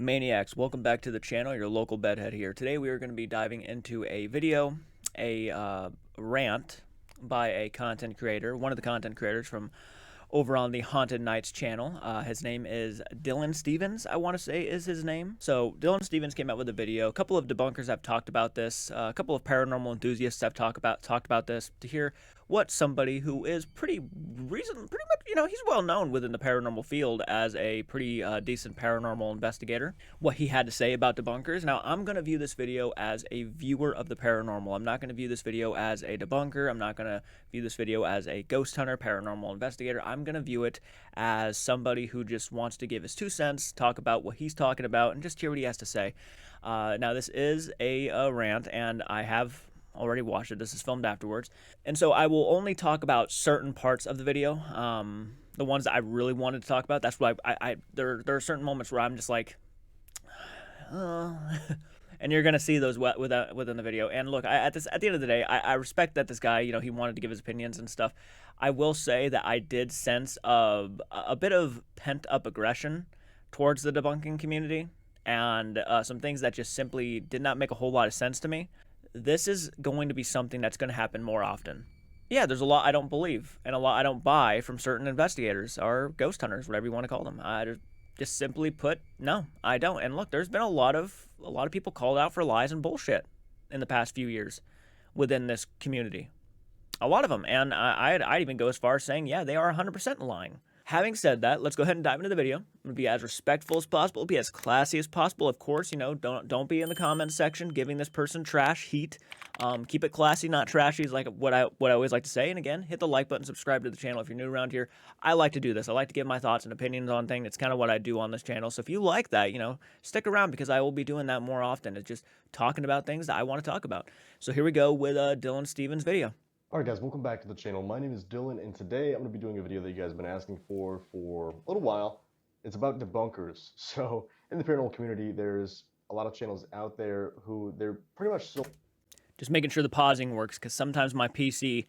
Maniacs, welcome back to the channel, your local bedhead here. Today we are going to be diving into a video, a rant by a content creator, one of the content creators from over on the Haunted Nights channel. His name is Dylan Stevens, I want to say is his name. So Dylan Stevens came out with a video. A couple of debunkers have talked about this. A couple of paranormal enthusiasts have talked about this to hear what somebody who is pretty much, he's well known within the paranormal field as a pretty decent paranormal investigator, what he had to say about debunkers. Now, I'm going to view this video as a viewer of the paranormal. I'm not going to view this video as a debunker. I'm not going to view this video as a ghost hunter, paranormal investigator. I'm going to view it as somebody who just wants to give his 2 cents, talk about what he's talking about, and just hear what he has to say. Now, this is a rant, and I have already watched it. This is filmed afterwards. And so I will only talk about certain parts of the video. The ones that I really wanted to talk about. That's why there are certain moments where I'm just like, and you're gonna see those within the video. And look, at the end of the day, I respect that this guy, he wanted to give his opinions and stuff. I will say that I did sense a bit of pent up aggression towards the debunking community, and some things that just simply did not make a whole lot of sense to me. This is going to be something that's going to happen more often. Yeah, there's a lot I don't believe and a lot I don't buy from certain investigators or ghost hunters, whatever you want to call them. I just simply put, no, I don't. And look, there's been a lot of people called out for lies and bullshit in the past few years within this community. A lot of them, and I'd even go as far as saying, yeah, they are 100% lying. Having said that, let's go ahead and dive into the video. I'm going to be as respectful as possible, be as classy as possible. Of course, don't be in the comments section giving this person trash heat. Keep it classy, not trashy, is like what I always like to say. And again, hit the like button, subscribe to the channel if you're new around here. I like to do this. I like to give my thoughts and opinions on things. It's kind of what I do on this channel. So if you like that, stick around, because I will be doing that more often. It's just talking about things that I want to talk about. So here we go with Dylan Stevens' video. Alright guys, welcome back to the channel. My name is Dylan, and today I'm going to be doing a video that you guys have been asking for a little while. It's about debunkers. So, in the paranormal community, there's a lot of channels out there who they're pretty much so... Just making sure the pausing works, because sometimes my PC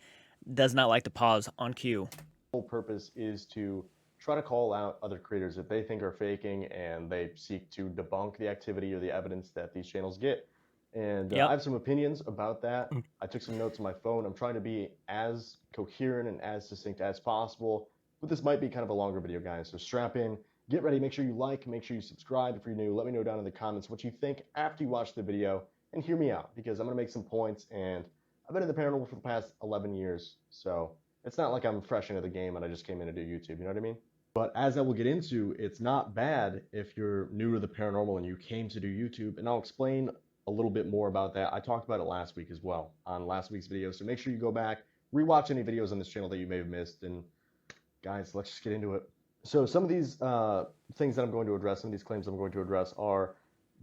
does not like to pause on cue. The whole purpose is to try to call out other creators that they think are faking, and they seek to debunk the activity or the evidence that these channels get. And I have some opinions about that. I took some notes on my phone. I'm trying to be as coherent and as succinct as possible, but this might be kind of a longer video, guys. So strap in, get ready, make sure you like, make sure you subscribe if you're new. Let me know down in the comments what you think after you watch the video, and hear me out, because I'm going to make some points, and I've been in the paranormal for the past 11 years, so it's not like I'm fresh into the game and I just came in to do YouTube, you know what I mean? But as I will get into, it's not bad if you're new to the paranormal and you came to do YouTube, and I'll explain a little bit more about that. I talked about it last week as well on last week's video, so make sure you go back, rewatch any videos on this channel that you may have missed. And guys, let's just get into it. So some of these things that I'm going to address, some of these claims I'm going to address, are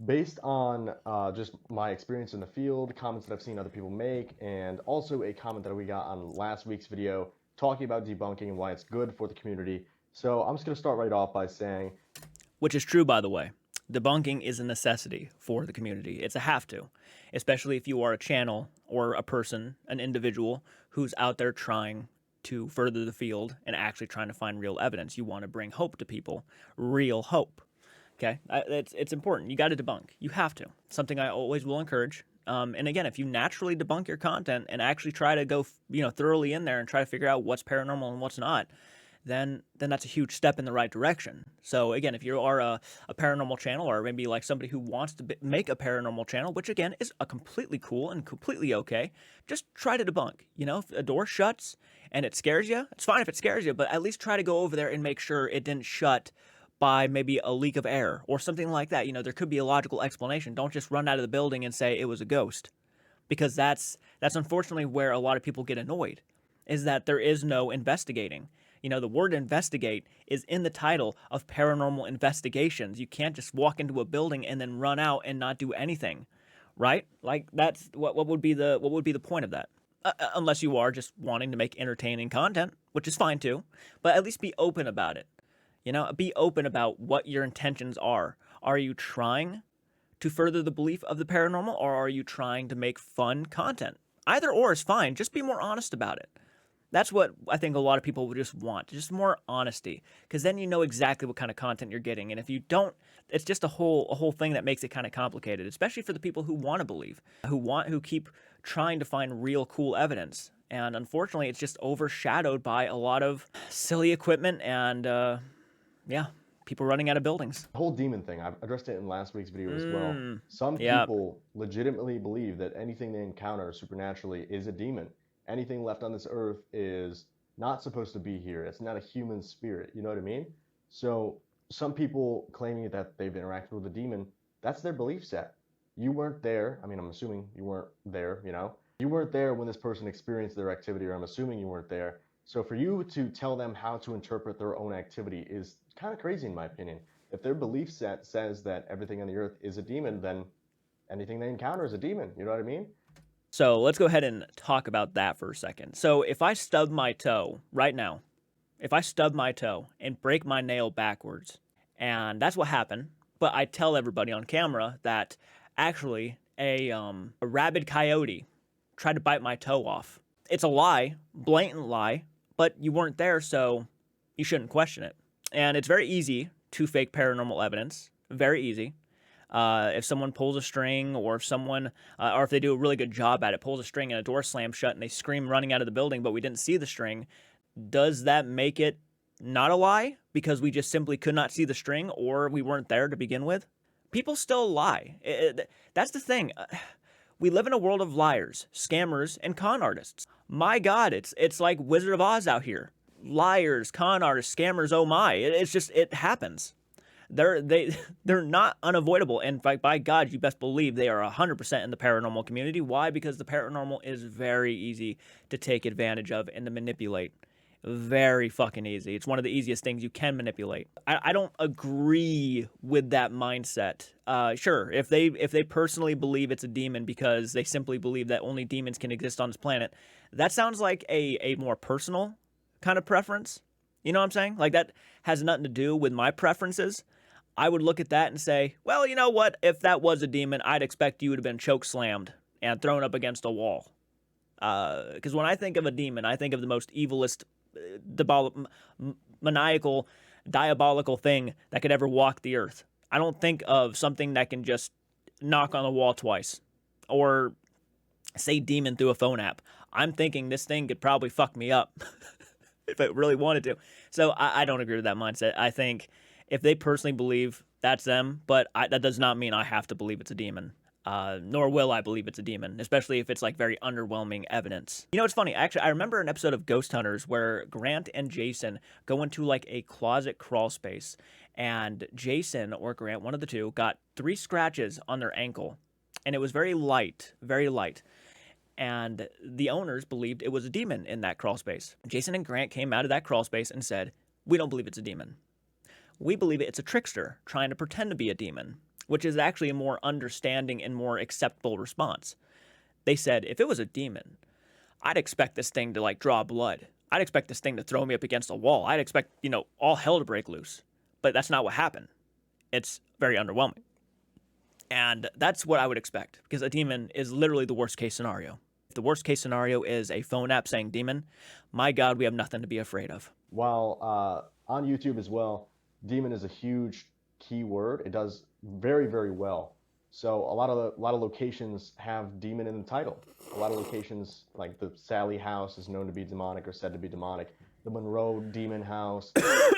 based on just my experience in the field, comments that I've seen other people make, and also a comment that we got on last week's video talking about debunking and why it's good for the community. So I'm just going to start right off by saying, which is true, by the way. Debunking is a necessity for the community. It's a have to, especially if you are a channel or a person, an individual who's out there trying to further the field and actually trying to find real evidence. You want to bring hope to people, real hope. Okay, it's important. You got to debunk. You have to. Something I always will encourage. And again, if you naturally debunk your content and actually try to go, thoroughly in there and try to figure out what's paranormal and what's not, then that's a huge step in the right direction. So again, if you are a paranormal channel, or maybe like somebody who wants to make a paranormal channel, which again is a completely cool and completely okay, just try to debunk. If a door shuts and it scares you, it's fine if it scares you, but at least try to go over there and make sure it didn't shut by maybe a leak of air or something like that. There could be a logical explanation. Don't just run out of the building and say it was a ghost, because that's unfortunately where a lot of people get annoyed, is that there is no investigating. The word investigate is in the title of paranormal investigations. You can't just walk into a building and then run out and not do anything, right? Like, that's what would be the point of that? Unless you are just wanting to make entertaining content, which is fine too, but at least be open about it. Be open about what your intentions are. Are you trying to further the belief of the paranormal, or are you trying to make fun content? Either or is fine. Just be more honest about it. That's what I think a lot of people would just want, just more honesty, because then you know exactly what kind of content you're getting. And if you don't, it's just a whole thing that makes it kind of complicated, especially for the people who want to believe, who keep trying to find real cool evidence. And unfortunately, it's just overshadowed by a lot of silly equipment and yeah, people running out of buildings. The whole demon thing, I've addressed it in last week's video as well. Some Yeah. people legitimately believe that anything they encounter supernaturally is a demon. Anything left on this earth is not supposed to be here. It's not a human spirit. You know what I mean? So some people claiming that they've interacted with a demon, that's their belief set. You weren't there. I mean, I'm assuming you weren't there, you know? You weren't there when this person experienced their activity, or I'm assuming you weren't there. So for you to tell them how to interpret their own activity is kind of crazy in my opinion. If their belief set says that everything on the earth is a demon, then anything they encounter is a demon. You know what I mean? So let's go ahead and talk about that for a second. So if I stub my toe right now, if I stub my toe and break my nail backwards, and that's what happened, but I tell everybody on camera that actually a rabid coyote tried to bite my toe off. It's a lie, blatant lie, but you weren't there, so you shouldn't question it. And it's very easy to fake paranormal evidence, very easy. If someone pulls a string, or if someone, or if they do a really good job at it, pulls a string and a door slams shut and they scream running out of the building, but we didn't see the string, does that make it not a lie because we just simply could not see the string or we weren't there to begin with? People still lie. That's the thing. We live in a world of liars, scammers, and con artists. My God, it's like Wizard of Oz out here. Liars, con artists, scammers, oh my. It's just, it happens. They're not unavoidable, and by God, you best believe they are 100% in the paranormal community. Why? Because the paranormal is very easy to take advantage of and to manipulate. Very fucking easy. It's one of the easiest things you can manipulate. I don't agree with that mindset. Sure, if they personally believe it's a demon because they simply believe that only demons can exist on this planet, that sounds like a more personal kind of preference. You know what I'm saying? Like, that has nothing to do with my preferences. I would look at that and say, well, you know what? If that was a demon, I'd expect you to have been choke slammed and thrown up against a wall. Because when I think of a demon, I think of the most evilest, maniacal, diabolical thing that could ever walk the earth. I don't think of something that can just knock on the wall twice or say demon through a phone app. I'm thinking this thing could probably fuck me up if it really wanted to. So I don't agree with that mindset. I think if they personally believe, that's them, but that does not mean I have to believe it's a demon. Nor will I believe it's a demon, especially if it's like very underwhelming evidence. You know, it's funny. Actually, I remember an episode of Ghost Hunters where Grant and Jason go into like a closet crawl space, and Jason or Grant, one of the two, got 3 scratches on their ankle, and it was very light, very light. And the owners believed it was a demon in that crawl space. Jason and Grant came out of that crawl space and said, "We don't believe it's a demon. We believe it's a trickster trying to pretend to be a demon," which is actually a more understanding and more acceptable response. They said, if it was a demon, I'd expect this thing to like draw blood. I'd expect this thing to throw me up against a wall. I'd expect, all hell to break loose. But that's not what happened. It's very underwhelming. And that's what I would expect, because a demon is literally the worst case scenario. If the worst case scenario is a phone app saying demon, my God, we have nothing to be afraid of. While on YouTube as well, demon is a huge keyword. It does very, very well. So a lot of locations have demon in the title. A lot of locations, like the Sally house, is known to be demonic or said to be demonic. The Monroe demon house.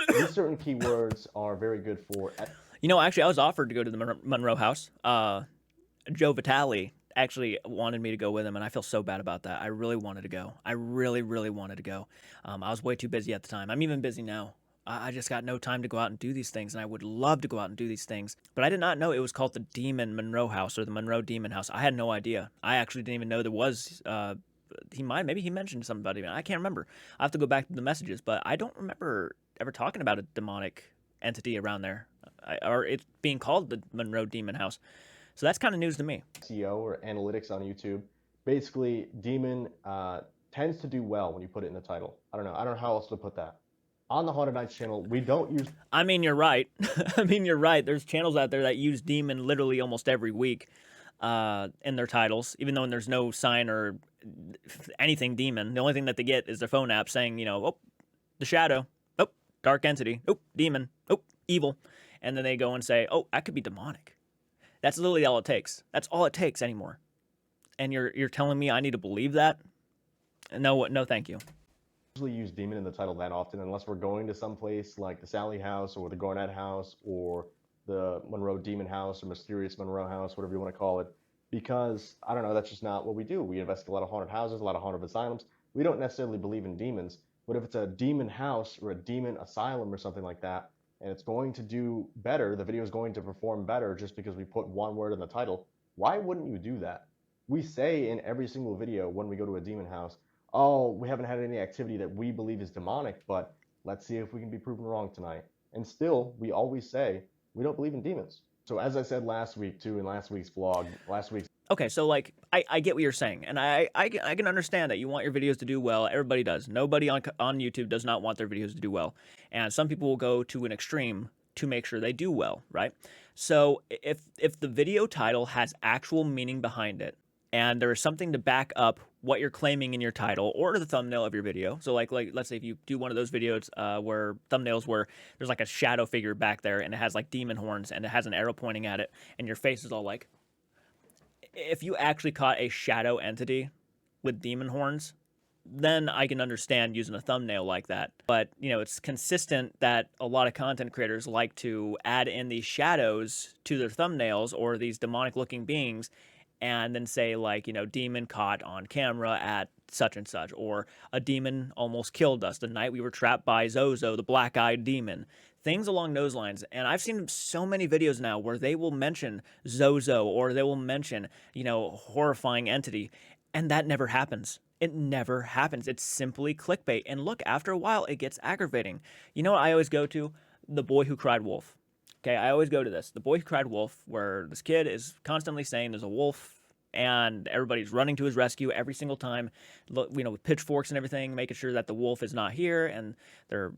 These certain keywords are very good for. Actually, I was offered to go to the Monroe house. Joe Vitale actually wanted me to go with him, and I feel so bad about that. I really wanted to go. I really, really wanted to go. I was way too busy at the time. I'm even busy now. I just got no time to go out and do these things, and I would love to go out and do these things. But I did not know it was called the Demon Monroe House or the Monroe Demon House. I had no idea. I actually didn't even know there was. Maybe he mentioned somebody. I can't remember. I have to go back to the messages, but I don't remember ever talking about a demonic entity around there, or it being called the Monroe Demon House. So that's kind of news to me. SEO or analytics on YouTube. Basically, demon tends to do well when you put it in the title. I don't know how else to put that. On the Haunted Nights channel, we don't use... I mean, you're right. You're right. There's channels out there that use demon literally almost every week in their titles, even though there's no sign or anything demon. The only thing that they get is their phone app saying, oh, the shadow, oh, dark entity, oh, demon, oh, evil. And then they go and say, oh, that could be demonic. That's literally all it takes. That's all it takes anymore. And you're telling me I need to believe that? No, thank you. Usually use demon in the title that often unless we're going to some place like the Sally House or the Garnett House or the Monroe Demon House or Mysterious Monroe House, whatever you want to call it, because I don't know, that's just not what we do. We investigate a lot of haunted houses, a lot of haunted asylums. We don't necessarily believe in demons, but if it's a demon house or a demon asylum or something like that, and it's going to do better, the video is going to perform better just because we put one word in the title, why wouldn't you do that? We say in every single video when we go to a demon house, oh, we haven't had any activity that we believe is demonic, but let's see if we can be proven wrong tonight. And still, we always say we don't believe in demons. So as I said last week too, in last week's vlog, Okay, so like I get what you're saying, and I can understand that you want your videos to do well. Everybody does. Nobody on YouTube does not want their videos to do well, and some people will go to an extreme to make sure they do well, right? So if the video title has actual meaning behind it, and there is something to back up what you're claiming in your title or the thumbnail of your video. So like let's say if you do one of those videos where thumbnails where there's like a shadow figure back there and it has like demon horns and it has an arrow pointing at it and your face is all like, if you actually caught a shadow entity with demon horns, then I can understand using a thumbnail like that. But, it's consistent that a lot of content creators like to add in these shadows to their thumbnails or these demonic looking beings and then say like, demon caught on camera at such and such, or a demon almost killed us the night we were trapped by Zozo, the black-eyed demon. Things along those lines. And I've seen so many videos now where they will mention Zozo or they will mention, horrifying entity, and that never happens. It never happens. It's simply clickbait. And look, after a while, it gets aggravating. You know what I always go to? The Boy Who Cried Wolf. Okay, I always go to this. The Boy Who Cried Wolf, where this kid is constantly saying there's a wolf and everybody's running to his rescue every single time, with pitchforks and everything, making sure that the wolf is not here, and they're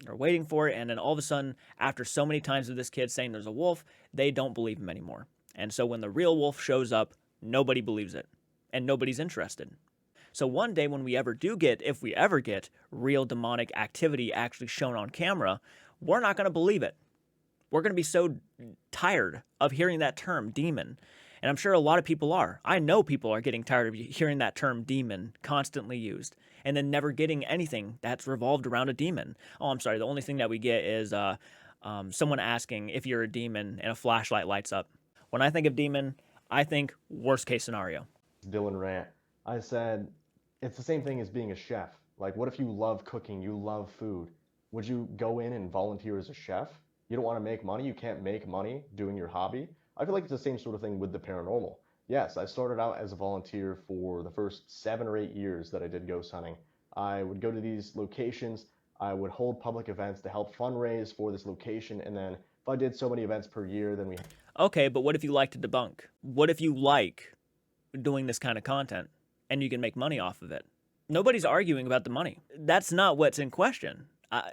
waiting for it. And then all of a sudden, after so many times of this kid saying there's a wolf, they don't believe him anymore. And so when the real wolf shows up, nobody believes it and nobody's interested. So one day when we ever do get, if we ever get real demonic activity actually shown on camera, we're not going to believe it. We're going to be so tired of hearing that term, demon. And I'm sure a lot of people are. I know people are getting tired of hearing that term, demon, constantly used, and then never getting anything that's revolved around a demon. Oh, I'm sorry. The only thing that we get is someone asking if you're a demon and a flashlight lights up. When I think of demon, I think worst case scenario. Dylan rant. I said, it's the same thing as being a chef. Like, what if you love cooking, you love food? Would you go in and volunteer as a chef? You don't want to make money, you can't make money doing your hobby. I feel like it's the same sort of thing with the paranormal. Yes, I started out as a volunteer for the first 7 or 8 years that I did ghost hunting. I would go to these locations, I would hold public events to help fundraise for this location, and then if I did so many events per year, then we... Okay, but what if you like to debunk? What if you like doing this kind of content and you can make money off of it? Nobody's arguing about the money. That's not what's in question.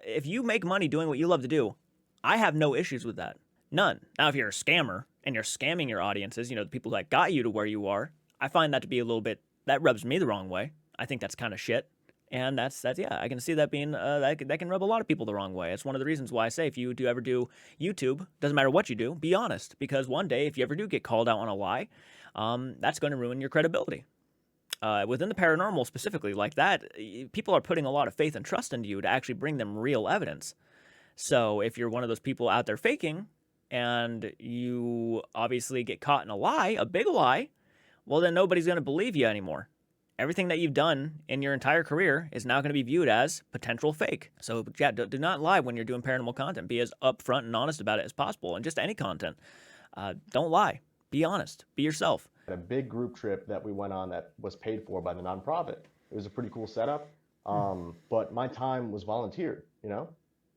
If you make money doing what you love to do, I have no issues with that. None. Now, if you're a scammer and you're scamming your audiences, the people that got you to where you are, I find that to be a little bit, that rubs me the wrong way. I think that's kind of shit. And that's yeah, I can see that being, that can rub a lot of people the wrong way. It's one of the reasons why I say if you do ever do YouTube, doesn't matter what you do, be honest. Because one day, if you ever do get called out on a lie, that's going to ruin your credibility. Within the paranormal specifically, like that, people are putting a lot of faith and trust into you to actually bring them real evidence. So if you're one of those people out there faking, and you obviously get caught in a lie, a big lie, well, then nobody's going to believe you anymore. Everything that you've done in your entire career is now going to be viewed as potential fake. So yeah, do not lie when you're doing paranormal content. Be as upfront and honest about it as possible, and just any content. Don't lie. Be honest. Be yourself. A big group trip that we went on that was paid for by the nonprofit. It was a pretty cool setup, but my time was volunteered,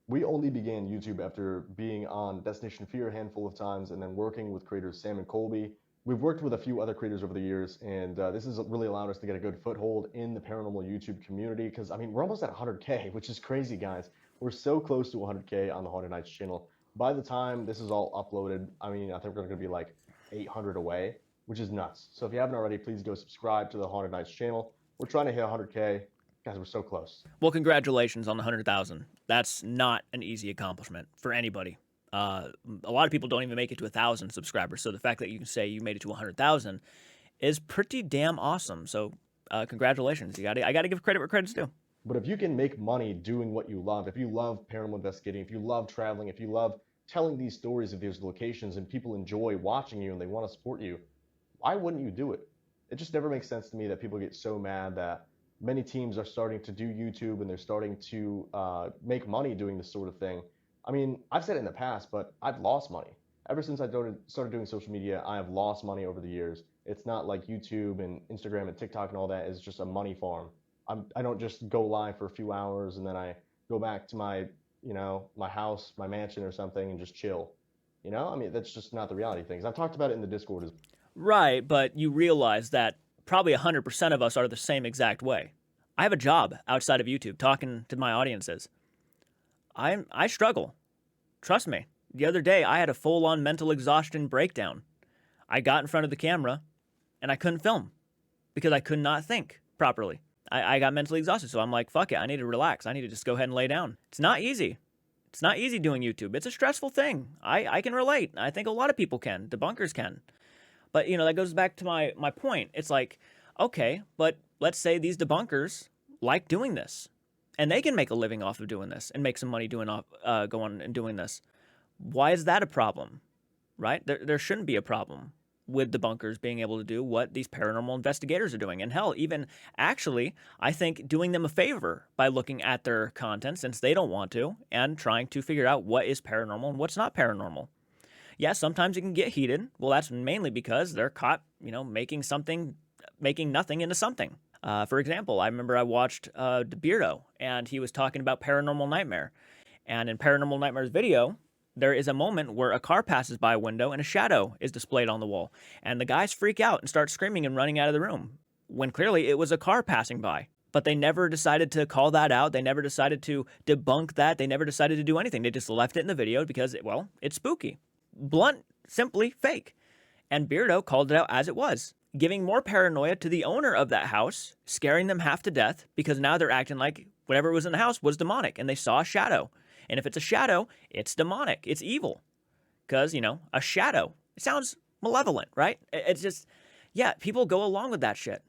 We only began YouTube after being on Destination Fear a handful of times and then working with creators Sam and Colby. We've worked with a few other creators over the years, and this has really allowed us to get a good foothold in the paranormal YouTube community because, we're almost at 100K, which is crazy, guys. We're so close to 100K on the Haunted Nights channel. By the time this is all uploaded, I think we're going to be like 800 away, which is nuts. So if you haven't already, please go subscribe to the Haunted Nights channel. We're trying to hit 100K. Guys, we're so close. Well, congratulations on the 100,000. That's not an easy accomplishment for anybody. A lot of people don't even make it to 1,000 subscribers. So the fact that you can say you made it to 100,000 is pretty damn awesome. So congratulations. I got to give credit where credit's due. But if you can make money doing what you love, if you love paranormal investigating, if you love traveling, if you love telling these stories of these locations and people enjoy watching you and they want to support you, why wouldn't you do it? It just never makes sense to me that people get so mad that many teams are starting to do YouTube and they're starting to make money doing this sort of thing. I mean, I've said it in the past, but I've lost money. Ever since I started doing social media, I have lost money over the years. It's not like YouTube and Instagram and TikTok and all that is just a money farm. I don't just go live for a few hours and then I go back to my, my house, my mansion or something and just chill. I mean, that's just not the reality of things. I've talked about it in the Discord as Right, but you realize that probably 100% of us are the same exact way. I have a job outside of YouTube talking to my audiences. I struggle. Trust me. The other day, I had a full-on mental exhaustion breakdown. I got in front of the camera, and I couldn't film because I could not think properly. I got mentally exhausted, so I'm like, fuck it, I need to relax. I need to just go ahead and lay down. It's not easy. It's not easy doing YouTube. It's a stressful thing. I can relate. I think a lot of people can. Debunkers can. But, that goes back to my point. It's like, okay, but let's say these debunkers like doing this. And they can make a living off of doing this and make some money going and doing this. Why is that a problem, right? There shouldn't be a problem with debunkers being able to do what these paranormal investigators are doing. And hell, even actually, I think doing them a favor by looking at their content since they don't want to and trying to figure out what is paranormal and what's not paranormal. Yeah, sometimes it can get heated. Well, that's mainly because they're caught, making nothing into something. For example, I remember I watched Debunkers, and he was talking about Paranormal Nightmare. And in Paranormal Nightmare's video, there is a moment where a car passes by a window and a shadow is displayed on the wall. And the guys freak out and start screaming and running out of the room, when clearly it was a car passing by. But they never decided to call that out. They never decided to debunk that. They never decided to do anything. They just left it in the video because, it's spooky. Blunt, simply fake. And Beardo called it out as it was, giving more paranoia to the owner of that house, scaring them half to death because now they're acting like whatever was in the house was demonic and they saw a shadow. And if it's a shadow, it's demonic. It's evil. Because, a shadow, it sounds malevolent, right? It's just, people go along with that shit.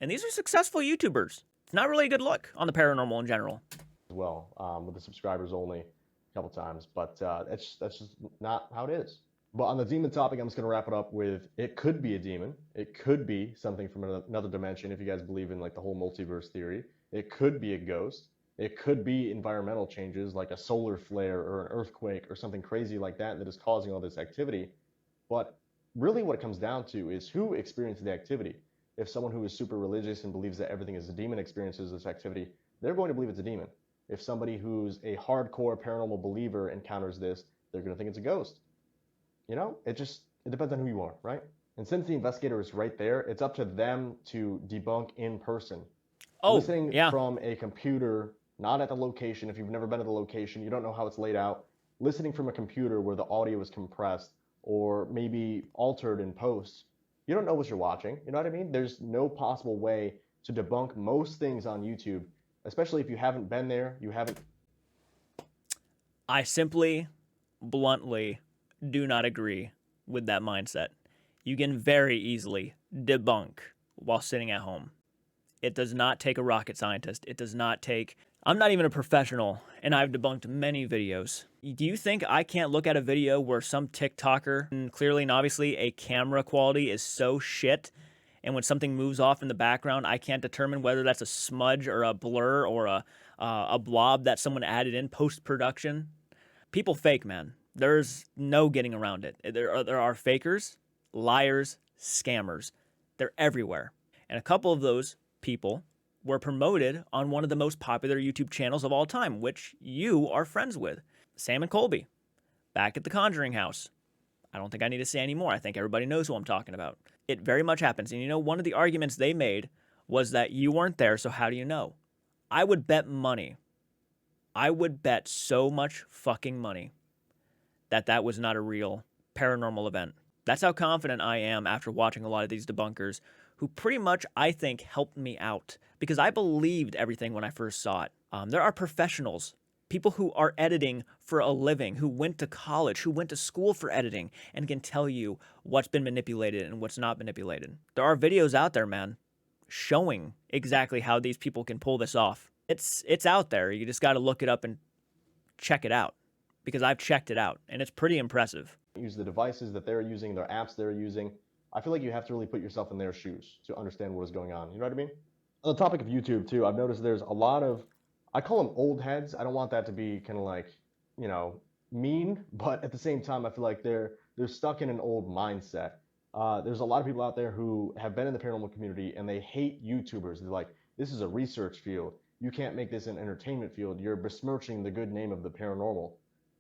And these are successful YouTubers. It's not really a good look on the paranormal in general. As well, with the subscribers only a couple times, but that's just not how it is. But on the demon topic, I'm just going to wrap it up with, it could be a demon. It could be something from another dimension, if you guys believe in like the whole multiverse theory. It could be a ghost. It could be environmental changes like a solar flare or an earthquake or something crazy like that that is causing all this activity. But really what it comes down to is who experienced the activity. If someone who is super religious and believes that everything is a demon experiences this activity, they're going to believe it's a demon. If somebody who's a hardcore paranormal believer encounters this, they're going to think it's a ghost. It depends on who you are, right? And since the investigator is right there, it's up to them to debunk in person. Listening from a computer, not at the location. If you've never been to the location, you don't know how it's laid out. Listening from a computer where the audio is compressed or maybe altered in post, you don't know what you're watching. You know what I mean? There's no possible way to debunk most things on YouTube, especially if you haven't been there, I simply, bluntly, do not agree with that mindset. You can very easily debunk while sitting at home. It does not take a rocket scientist. It does not take... I'm not even a professional, and I've debunked many videos. Do you think I can't look at a video where some TikToker, and clearly and obviously a camera quality is so shit, and when something moves off in the background, I can't determine whether that's a smudge or a blur or a blob that someone added in post-production? People fake, man. There's no getting around it. There are fakers, liars, scammers. They're everywhere. And a couple of those people were promoted on one of the most popular YouTube channels of all time, which you are friends with. Sam and Colby, back at the Conjuring House. I don't think I need to say any more. I think everybody knows who I'm talking about. It very much happens. And one of the arguments they made was that you weren't there, so how do you know? I would bet money. I would bet so much fucking money that was not a real paranormal event. That's how confident I am after watching a lot of these debunkers who pretty much, I think, helped me out because I believed everything when I first saw it. There are professionals, people who are editing for a living, who went to college, who went to school for editing, and can tell you what's been manipulated and what's not manipulated. There are videos out there, man, showing exactly how these people can pull this off. It's out there. You just got to look it up and check it out because I've checked it out and it's pretty impressive. Use the devices that they're using, their apps they're using. I feel like you have to really put yourself in their shoes to understand what is going on. You know what I mean? On the topic of YouTube too, I've noticed there's a lot of, I call them old heads. I don't want that to be kind of like, you know, mean, but at the same time, I feel like they're stuck in an old mindset. There's a lot of people out there who have been in the paranormal community and they hate YouTubers. They're like, this is a research field. You can't make this an entertainment field. You're besmirching the good name of the paranormal.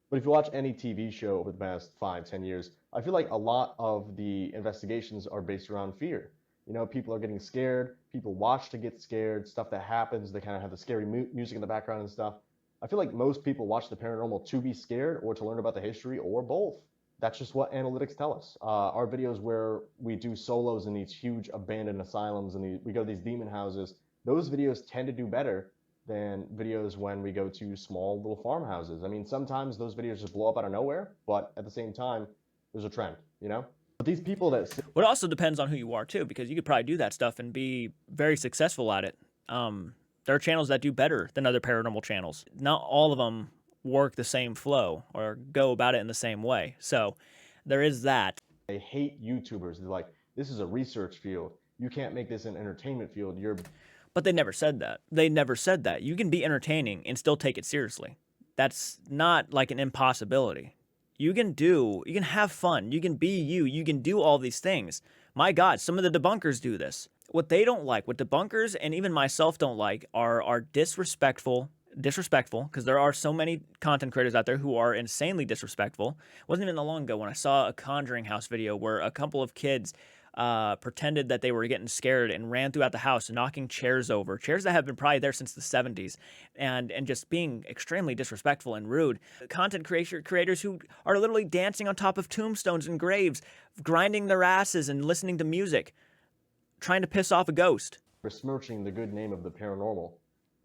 But if you watch any TV show over the past 5, 10 years, I feel like a lot of the investigations are based around fear. You know, people are getting scared. People watch to get scared. Stuff that happens, they kind of have the scary music in the background and stuff. I feel like most people watch the paranormal to be scared or to learn about the history or both. That's just what analytics tell us. Our videos where we do solos in these huge abandoned asylums and we go to these demon houses, those videos tend to do better than videos when we go to small little farmhouses. I mean, sometimes those videos just blow up out of nowhere, but at the same time, there's a trend, you know? But these people that... Well, it also depends on who you are, too, because you could probably do that stuff and be very successful at it. There are channels that do better than other paranormal channels. Not all of them work the same flow or go about it in the same way. So there is that. They hate YouTubers. They're like, this is a research field. You can't make this an entertainment field. But they never said that. They never said that. You can be entertaining and still take it seriously. That's not like an impossibility. You can have fun. You can be you. You can do all these things. My God, some of the debunkers do this. What they don't like, what debunkers and even myself don't like are disrespectful, because there are so many content creators out there who are insanely disrespectful. It wasn't even that long ago when I saw a Conjuring house video where a couple of kids pretended that they were getting scared and ran throughout the house, knocking chairs over, chairs that have been probably there since the 70s, and just being extremely disrespectful and rude. Content creators who are literally dancing on top of tombstones and graves, grinding their asses and listening to music, trying to piss off a ghost. Besmirching the good name of the paranormal.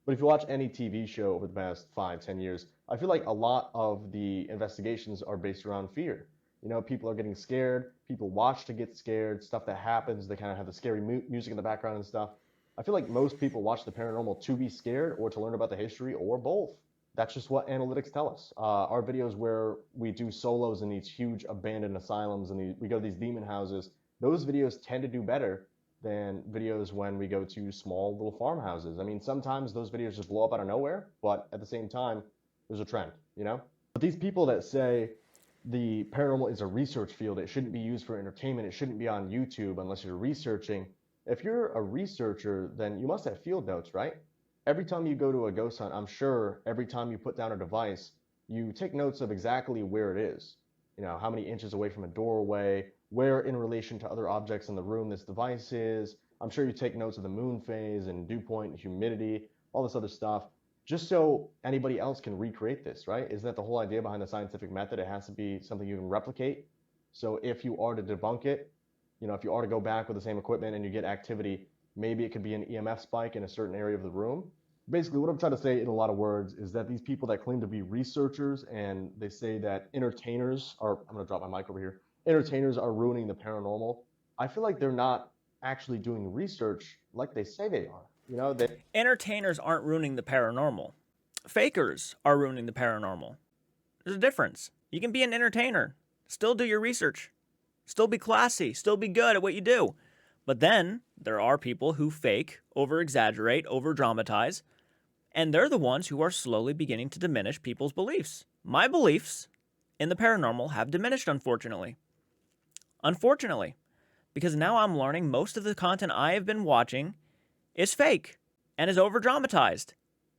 But if you watch any TV show over the past 5, 10 years, I feel like a lot of the investigations are based around fear. You know, people are getting scared. People watch to get scared. Stuff that happens, they kind of have the scary music in the background and stuff. I feel like most people watch the paranormal to be scared or to learn about the history or both. That's just what analytics tell us. Our videos where we do solos in these huge abandoned asylums and we go to these demon houses, those videos tend to do better than videos when we go to small little farmhouses. I mean, sometimes those videos just blow up out of nowhere, but at the same time, there's a trend, you know? But these people that say the paranormal is a research field, it shouldn't be used for entertainment, it shouldn't be on YouTube unless you're researching. If you're a researcher, then you must have field notes, right? Every time you go to a ghost hunt, I'm sure every time you put down a device, you take notes of exactly where it is. You know, how many inches away from a doorway, where in relation to other objects in the room this device is. I'm sure you take notes of the moon phase and dew point and humidity, all this other stuff, just so anybody else can recreate this, right? Isn't that the whole idea behind the scientific method? It has to be something you can replicate. So if you are to debunk it, you know, if you are to go back with the same equipment and you get activity, maybe it could be an EMF spike in a certain area of the room. Basically, what I'm trying to say in a lot of words is that these people that claim to be researchers and they say that entertainers are, I'm going to drop my mic over here, entertainers are ruining the paranormal. I feel like they're not actually doing research like they say they are. You know, entertainers aren't ruining the paranormal. Fakers are ruining the paranormal. There's a difference. You can be an entertainer, still do your research, still be classy, still be good at what you do. But then there are people who fake, over-exaggerate, over-dramatize, and they're the ones who are slowly beginning to diminish people's beliefs. My beliefs in the paranormal have diminished, unfortunately. Unfortunately. Because now I'm learning most of the content I have been watching is fake and is over-dramatized.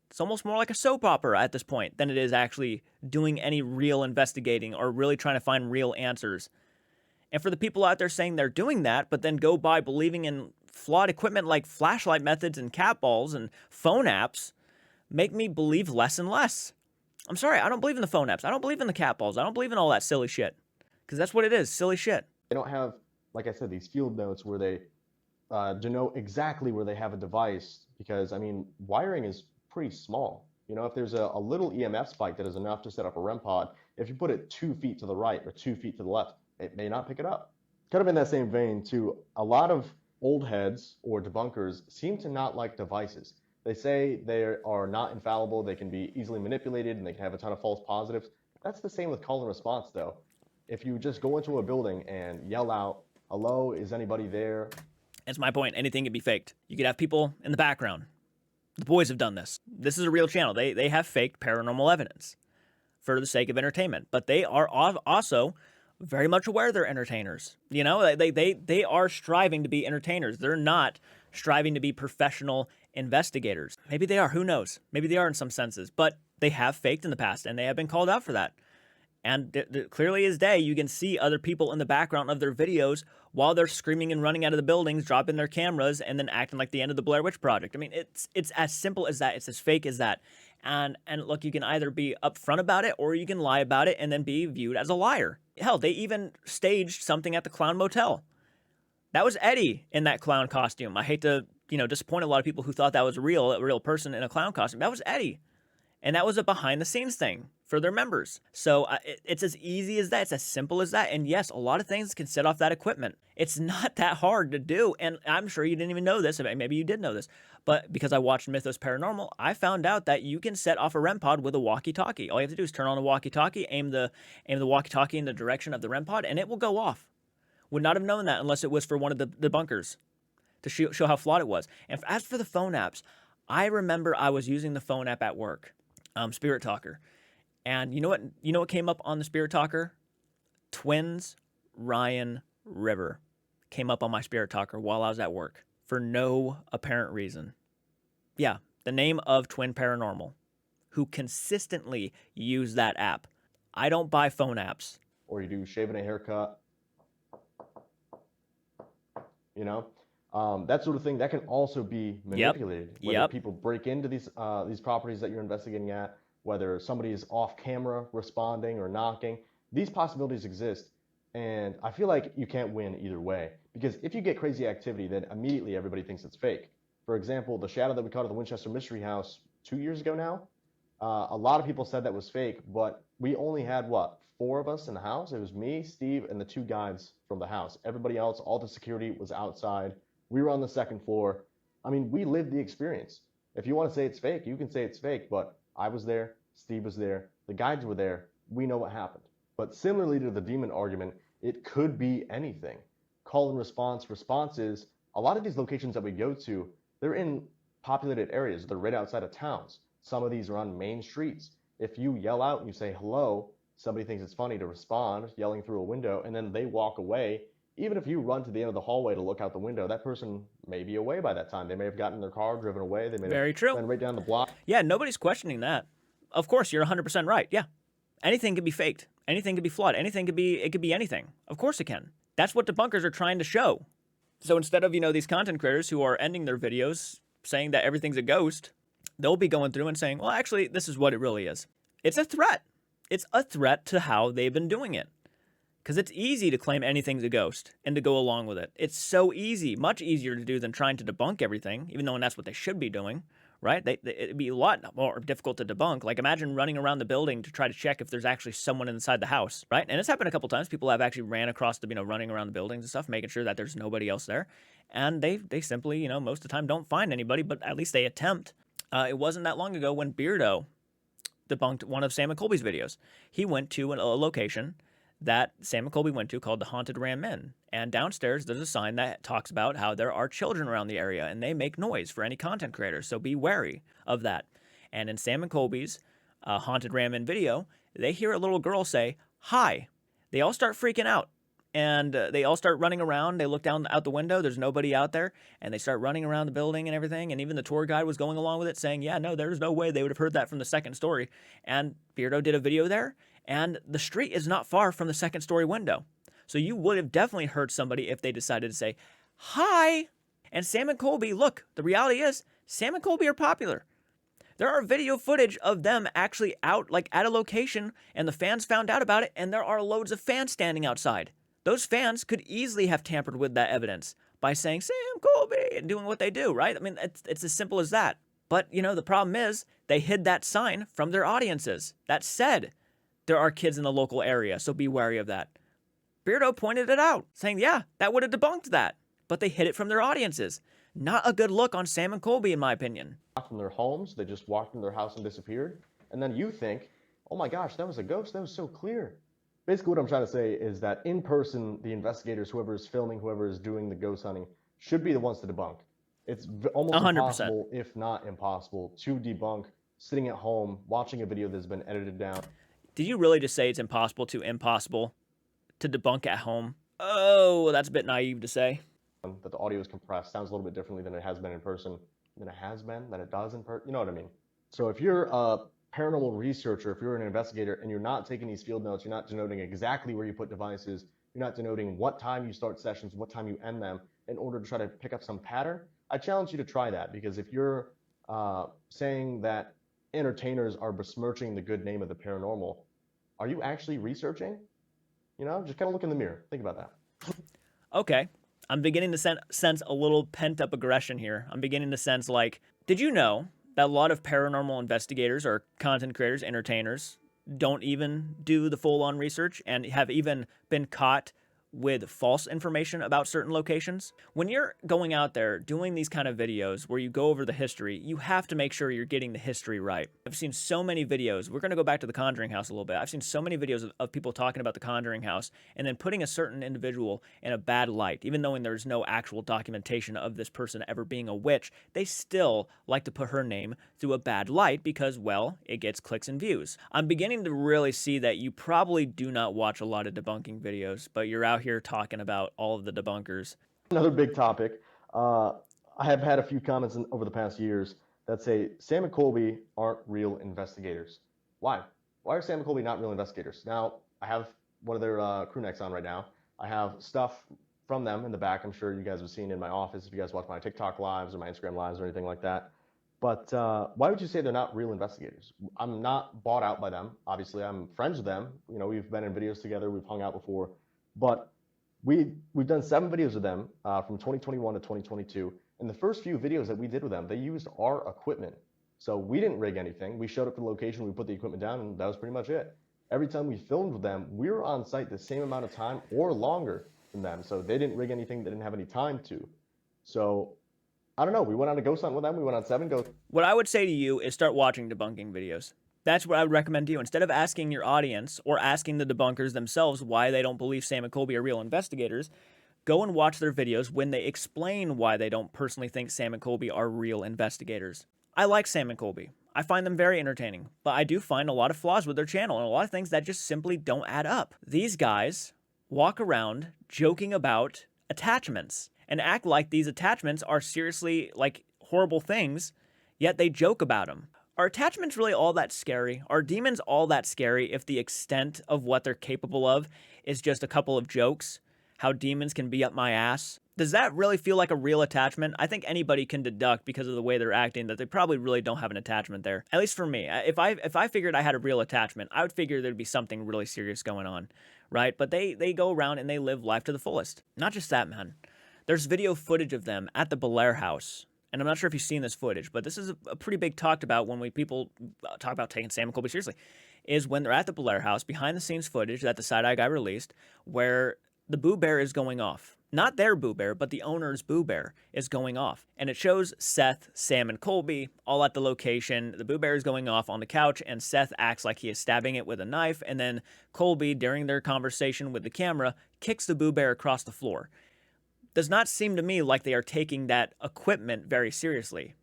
It's almost more like a soap opera at this point than it is actually doing any real investigating or really trying to find real answers. And for the people out there saying they're doing that, but then go by believing in flawed equipment like flashlight methods and cat balls and phone apps, make me believe less and less. I'm sorry, I don't believe in the phone apps. I don't believe in the cat balls. I don't believe in all that silly shit. Because that's what it is, silly shit. They don't have, like I said, these field notes where they denote exactly where they have a device, because I mean, wiring is pretty small. You know, if there's a little EMF spike that is enough to set up a REM pod, if you put it 2 feet to the right or 2 feet to the left, it may not pick it up. Kind of in that same vein, too, a lot of old heads or debunkers seem to not like devices. They say they are not infallible, they can be easily manipulated, and they can have a ton of false positives. That's the same with call and response, though. If you just go into a building and yell out, hello, is anybody there? That's my point. Anything can be faked. You could have people in the background. The boys have done this. This is a real channel. They have faked paranormal evidence for the sake of entertainment, but they are also very much aware they're entertainers. You know, they are striving to be entertainers. They're not striving to be professional investigators. Maybe they are. Who knows? Maybe they are in some senses, but they have faked in the past, and they have been called out for that. And clearly as day, you can see other people in the background of their videos while they're screaming and running out of the buildings, dropping their cameras, and then acting like the end of the Blair Witch Project. I mean, it's as simple as that. It's as fake as that. And look, you can either be upfront about it or you can lie about it and then be viewed as a liar. Hell, they even staged something at the Clown Motel. That was Eddie in that clown costume. I hate to, disappoint a lot of people who thought that was a real person in a clown costume. That was Eddie. And that was a behind-the-scenes thing for their members. So it's as easy as that. It's as simple as that. And yes, a lot of things can set off that equipment. It's not that hard to do. And I'm sure you didn't even know this. Maybe you did know this. But because I watched Mythos Paranormal, I found out that you can set off a REM pod with a walkie-talkie. All you have to do is turn on a walkie-talkie, aim the walkie-talkie in the direction of the REM pod, and it will go off. Would not have known that unless it was for one of the debunkers to show how flawed it was. And as for the phone apps, I remember I was using the phone app at work. Spirit Talker. And you know what came up on the Spirit Talker? Twins Ryan River came up on my Spirit Talker while I was at work for no apparent reason. Yeah, the name of Twin Paranormal, who consistently use that app. I don't buy phone apps. Or you do shaving a haircut. That sort of thing, that can also be manipulated. Whether people break into these properties that you're investigating at, whether somebody is off camera responding or knocking, these possibilities exist. And I feel like you can't win either way, because if you get crazy activity, then immediately everybody thinks it's fake. For example, the shadow that we caught at the Winchester Mystery House 2 years ago now, a lot of people said that was fake, but we only had, 4 of us in the house? It was me, Steve, and the 2 guides from the house. Everybody else, all the security was outside. We were on the second floor. I mean, we lived the experience. If you want to say it's fake, you can say it's fake, but I was there, Steve was there, the guides were there, we know what happened. But similarly to the demon argument, it could be anything. Call and responses, a lot of these locations that we go to, they're in populated areas, they're right outside of towns. Some of these are on main streets. If you yell out and you say hello, somebody thinks it's funny to respond, yelling through a window, and then they walk away. Even if you run to the end of the hallway to look out the window, that person may be away by that time. They may have gotten in their car, driven away. They may have been right down the block. Yeah, nobody's questioning that. Of course, you're 100% right. Yeah. Anything can be faked. Anything can be flawed. It could be anything. Of course it can. That's what debunkers are trying to show. So instead of, these content creators who are ending their videos saying that everything's a ghost, they'll be going through and saying, well, actually, this is what it really is. It's a threat. It's a threat to how they've been doing it. Because it's easy to claim anything's a ghost and to go along with it. It's so easy, much easier to do than trying to debunk everything, even though that's what they should be doing, right? It'd be a lot more difficult to debunk. Like, imagine running around the building to try to check if there's actually someone inside the house, right? And it's happened a couple times. People have actually ran across the, running around the buildings and stuff, making sure that there's nobody else there. And they simply, most of the time don't find anybody, but at least they attempt. It wasn't that long ago when Beardo debunked one of Sam and Colby's videos. He went to a location that Sam and Colby went to called the Haunted Ram Inn. And downstairs, there's a sign that talks about how there are children around the area and they make noise for any content creators. So be wary of that. And in Sam and Colby's Haunted Ram Inn video, they hear a little girl say, hi. They all start freaking out. And they all start running around. They look down out the window. There's nobody out there. And they start running around the building and everything. And even the tour guide was going along with it, saying, yeah, no, there's no way they would have heard that from the second story. And Beardo did a video there. And the street is not far from the second story window. So you would have definitely heard somebody if they decided to say, hi. And Sam and Colby, look, the reality is Sam and Colby are popular. There are video footage of them actually out, like at a location, and the fans found out about it, and there are loads of fans standing outside. Those fans could easily have tampered with that evidence by saying Sam Colby and doing what they do, right? I mean, it's as simple as that. But, the problem is they hid that sign from their audiences that said there are kids in the local area, so be wary of that. Beardo pointed it out, saying, yeah, that would have debunked that. But they hid it from their audiences. Not a good look on Sam and Colby, in my opinion. From their homes, they just walked in their house and disappeared. And then you think, oh my gosh, that was a ghost. That was so clear. Basically, what I'm trying to say is that in person, the investigators, whoever is filming, whoever is doing the ghost hunting, should be the ones to debunk. It's almost 100%. impossible, if not impossible, to debunk sitting at home, watching a video that's been edited down. Did you really just say it's impossible to debunk at home? Oh, that's a bit naive to say. That the audio is compressed, sounds a little bit differently than it has been in person, than it does in person. You know what I mean? So if you're a paranormal researcher, if you're an investigator and you're not taking these field notes, you're not denoting exactly where you put devices, you're not denoting what time you start sessions, what time you end them in order to try to pick up some pattern, I challenge you to try that, because if you're saying that entertainers are besmirching the good name of the paranormal, are you actually researching? Just kind of look in the mirror. Think about that. Okay. I'm beginning to sense a little pent-up aggression here. I'm beginning to sense like, did you know that a lot of paranormal investigators or content creators, entertainers, don't even do the full-on research and have even been caught with false information about certain locations? When you're going out there doing these kind of videos where you go over the history, you have to make sure you're getting the history right. I've seen so many videos. We're going to go back to the Conjuring House a little bit. I've seen so many videos of people talking about the Conjuring House and then putting a certain individual in a bad light. Even though there's no actual documentation of this person ever being a witch, they still like to put her name through a bad light because, well, it gets clicks and views. I'm beginning to really see that you probably do not watch a lot of debunking videos, but you're out here talking about all of the debunkers. Another big topic. I have had a few comments over the past years that say Sam and Colby aren't real investigators. Why? Why are Sam and Colby not real investigators? Now, I have one of their crew necks on right now. I have stuff from them in the back. I'm sure you guys have seen in my office if you guys watch my TikTok lives or my Instagram lives or anything like that. But why would you say they're not real investigators? I'm not bought out by them. Obviously, I'm friends with them. We've been in videos together. We've hung out before. But we've done 7 videos with them from 2021 to 2022. And the first few videos that we did with them, they used our equipment. So we didn't rig anything. We showed up to the location, we put the equipment down, and that was pretty much it. Every time we filmed with them, we were on site the same amount of time or longer than them. So they didn't rig anything, they didn't have any time to. So I don't know. We went on a ghost hunt with them. We went on 7 ghost. What I would say to you is start watching debunking videos. That's what I would recommend to you. Instead of asking your audience or asking the debunkers themselves why they don't believe Sam and Colby are real investigators, go and watch their videos when they explain why they don't personally think Sam and Colby are real investigators. I like Sam and Colby. I find them very entertaining, but I do find a lot of flaws with their channel and a lot of things that just simply don't add up. These guys walk around joking about attachments and act like these attachments are seriously like horrible things, yet they joke about them. Are attachments really all that scary? Are demons all that scary if the extent of what they're capable of is just a couple of jokes? How demons can be up my ass? Does that really feel like a real attachment? I think anybody can deduct because of the way they're acting that they probably really don't have an attachment there. At least for me. If I figured I had a real attachment, I would figure there'd be something really serious going on, right? But they go around and they live life to the fullest. Not just that, man. There's video footage of them at the Belair house. And I'm not sure if you've seen this footage, but this is a pretty big talked about when people talk about taking Sam and Colby seriously, is when they're at the Belair house, behind the scenes footage that the Side Eye guy released, where the Boo Bear is going off. Not their Boo Bear, but the owner's Boo Bear is going off. And it shows Seth, Sam, and Colby all at the location. The Boo Bear is going off on the couch, and Seth acts like he is stabbing it with a knife. And then Colby, during their conversation with the camera, kicks the Boo Bear across the floor. Does not seem to me like they are taking that equipment very seriously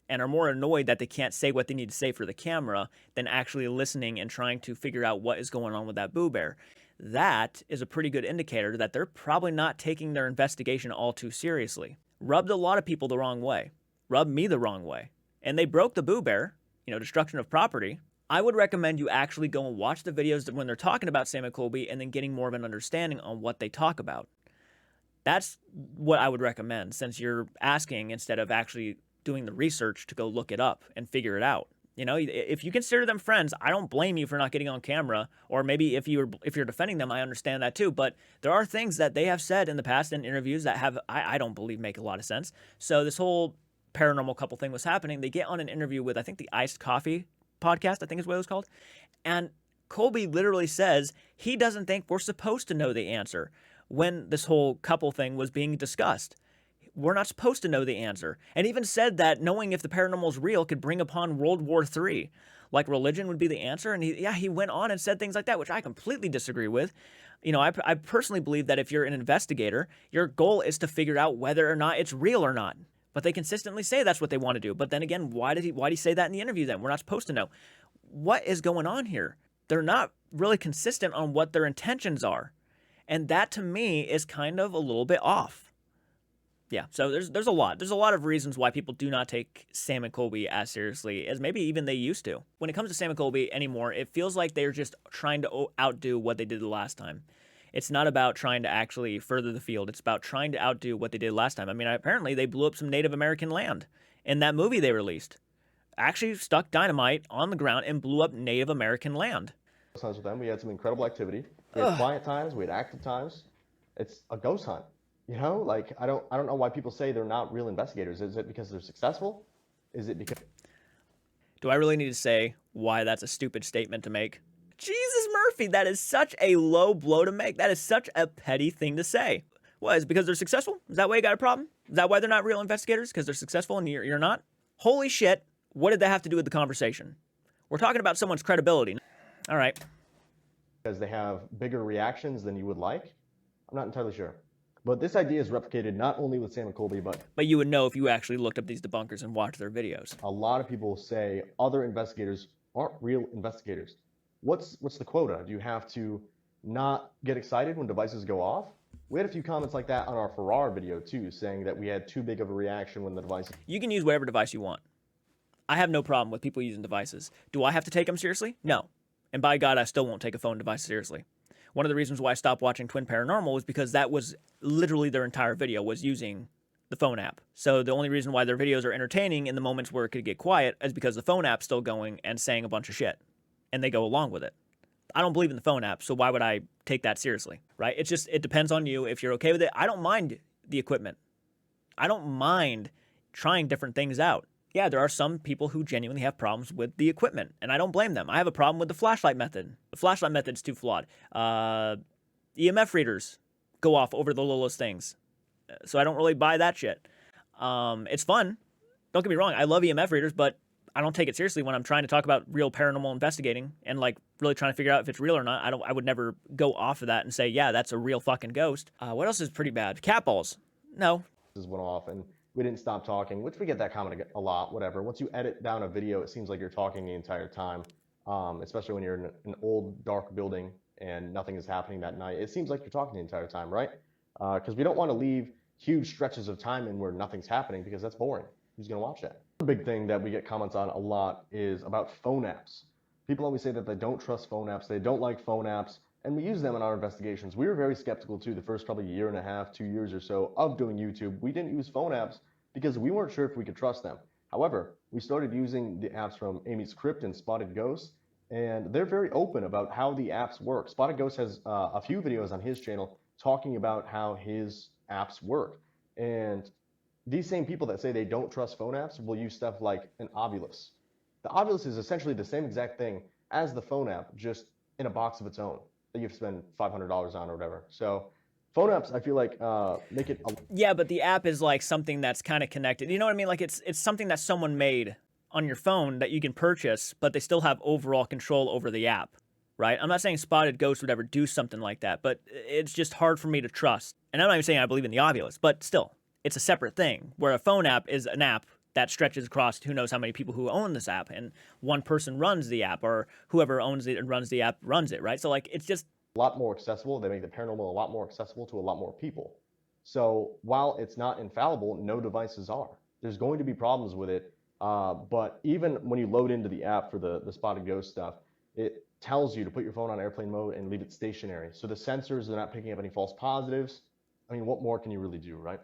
and are more annoyed that they can't say what they need to say for the camera than actually listening and trying to figure out what is going on with that Boo Bear. That is a pretty good indicator that they're probably not taking their investigation all too seriously. Rubbed a lot of people the wrong way. Rubbed me the wrong way. And they broke the Boo Bear, destruction of property. I would recommend you actually go and watch the videos when they're talking about Sam and Colby and then getting more of an understanding on what they talk about. That's what I would recommend, since you're asking instead of actually doing the research to go look it up and figure it out. You know, if you consider them friends, I don't blame you for not getting on camera. Or maybe if you're defending them, I understand that too. But there are things that they have said in the past in interviews that I don't believe make a lot of sense. So this whole paranormal couple thing was happening. They get on an interview with, I think, the Iced Coffee podcast, I think is what it was called. And Colby literally says he doesn't think we're supposed to know the answer when this whole couple thing was being discussed. We're not supposed to know the answer. And even said that knowing if the paranormal is real could bring upon World War III. Like religion would be the answer. And he went on and said things like that, which I completely disagree with. You know, I personally believe that if you're an investigator, your goal is to figure out whether or not it's real or not. But they consistently say that's what they want to do. But then again, why did he say that in the interview then? We're not supposed to know. What is going on here? They're not really consistent on what their intentions are. And that to me is kind of a little bit off. Yeah, so there's a lot. There's a lot of reasons why people do not take Sam and Colby as seriously as maybe even they used to. When it comes to Sam and Colby anymore, it feels like they're just trying to outdo what they did the last time. It's not about trying to actually further the field. It's about trying to outdo what they did last time. I mean, apparently they blew up some Native American land in that movie they released. Actually stuck dynamite on the ground and blew up Native American land. Times with them, we had some incredible activity. We had quiet times, we had active times. It's a ghost hunt. You know, like I don't know why people say they're not real investigators. Is it because they're successful? Is it because... Do I really need to say why that's a stupid statement to make? Jesus Murphy, that is such a low blow to make. That is such a petty thing to say. What, is it because they're successful? Is that why you got a problem? Is that why they're not real investigators? Because they're successful and you're not? Holy shit, what did that have to do with the conversation? We're talking about someone's credibility. All right. Because they have bigger reactions than you would like? I'm not entirely sure. But this idea is replicated not only with Sam and Colby, but you would know if you actually looked up these debunkers and watched their videos. A lot of people say other investigators aren't real investigators. What's the quota? Do you have to not get excited when devices go off? We had a few comments like that on our Farrar video too, saying that we had too big of a reaction when the device... You can use whatever device you want. I have no problem with people using devices. Do I have to take them seriously? No. And by God, I still won't take a phone device seriously. One of the reasons why I stopped watching Twin Paranormal was because that was literally their entire video was using the phone app. So the only reason why their videos are entertaining in the moments where it could get quiet is because the phone app's still going and saying a bunch of shit. And they go along with it. I don't believe in the phone app, so why would I take that seriously, right? It depends on you if you're okay with it. I don't mind the equipment. I don't mind trying different things out. Yeah, there are some people who genuinely have problems with the equipment, and I don't blame them. I have a problem with the flashlight method. The flashlight method's too flawed. EMF readers go off over the littlest things, so I don't really buy that shit. It's fun. Don't get me wrong. I love EMF readers, but I don't take it seriously when I'm trying to talk about real paranormal investigating and like really trying to figure out if it's real or not. I would never go off of that and say, yeah, that's a real fucking ghost. What else is pretty bad? Cat balls. No. This went off and we didn't stop talking, which we get that comment a lot, whatever. Once you edit down a video, it seems like you're talking the entire time, especially when you're in an old dark building and nothing is happening that night. It seems like you're talking the entire time, right? Because we don't want to leave huge stretches of time in where nothing's happening because that's boring. Who's going to watch that? The big thing that we get comments on a lot is about phone apps. People always say that they don't trust phone apps, they don't like phone apps, and we use them in our investigations. We were very skeptical too the first probably year and a half, 2 years or so of doing YouTube. We didn't use phone apps because we weren't sure if we could trust them. However, we started using the apps from Amy's Crypt and Spotted Ghost, and they're very open about how the apps work. Spotted Ghost has a few videos on his channel talking about how his apps work. And these same people that say they don't trust phone apps will use stuff like an Ovilus. The Ovilus is essentially the same exact thing as the phone app, just in a box of its own that you have to spend $500 on or whatever. So phone apps, I feel like, make it... Yeah, but the app is like something that's kind of connected. You know what I mean? Like it's something that someone made on your phone that you can purchase, but they still have overall control over the app, right? I'm not saying Spotted Ghost would ever do something like that, but it's just hard for me to trust. And I'm not even saying I believe in the Ovilus, but still, it's a separate thing, where a phone app is an app that stretches across who knows how many people who own this app, and one person runs the app, or whoever owns it and runs the app runs it, right? So like it's just a lot more accessible. They make the paranormal a lot more accessible to a lot more people. So while it's not infallible, no devices are. There's going to be problems with it, but even when you load into the app for the Spotted Ghost stuff, it tells you to put your phone on airplane mode and leave it stationary. So the sensors are not picking up any false positives. I mean, what more can you really do, right?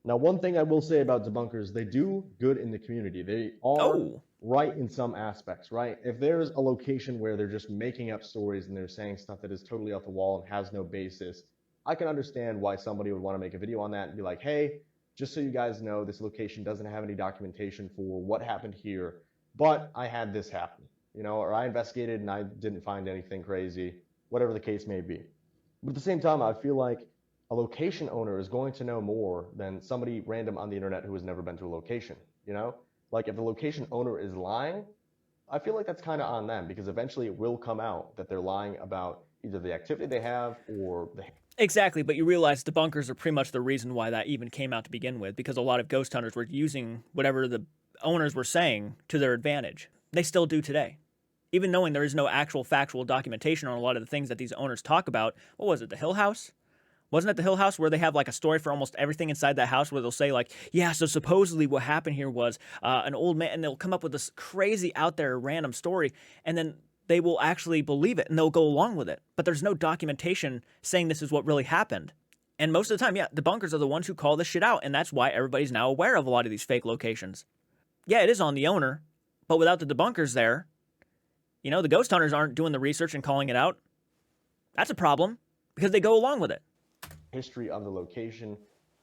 Now, one thing I will say about Debunkers, they do good in the community. They are right in some aspects, right? If there's a location where they're just making up stories and they're saying stuff that is totally off the wall and has no basis, I can understand why somebody would want to make a video on that and be like, hey, just so you guys know, this location doesn't have any documentation for what happened here, but I had this happen, or I investigated and I didn't find anything crazy, whatever the case may be. But at the same time, I feel like a location owner is going to know more than somebody random on the internet who has never been to a location, you know? Like if the location owner is lying, I feel like that's kind of on them because eventually it will come out that they're lying about either the activity they have or the. Exactly, but you realize debunkers are pretty much the reason why that even came out to begin with, because a lot of ghost hunters were using whatever the owners were saying to their advantage. They still do today. Even knowing there is no actual factual documentation on a lot of the things that these owners talk about. What was it, the Hill House? Wasn't it the Hill House where they have like a story for almost everything inside that house where they'll say like, yeah, so supposedly what happened here was an old man, and they'll come up with this crazy out there random story, and then they will actually believe it and they'll go along with it. But there's no documentation saying this is what really happened. And most of the time, yeah, debunkers are the ones who call this shit out, and that's why everybody's now aware of a lot of these fake locations. Yeah, it is on the owner, but without the debunkers there, the ghost hunters aren't doing the research and calling it out. That's a problem because they go along with it. History of the location,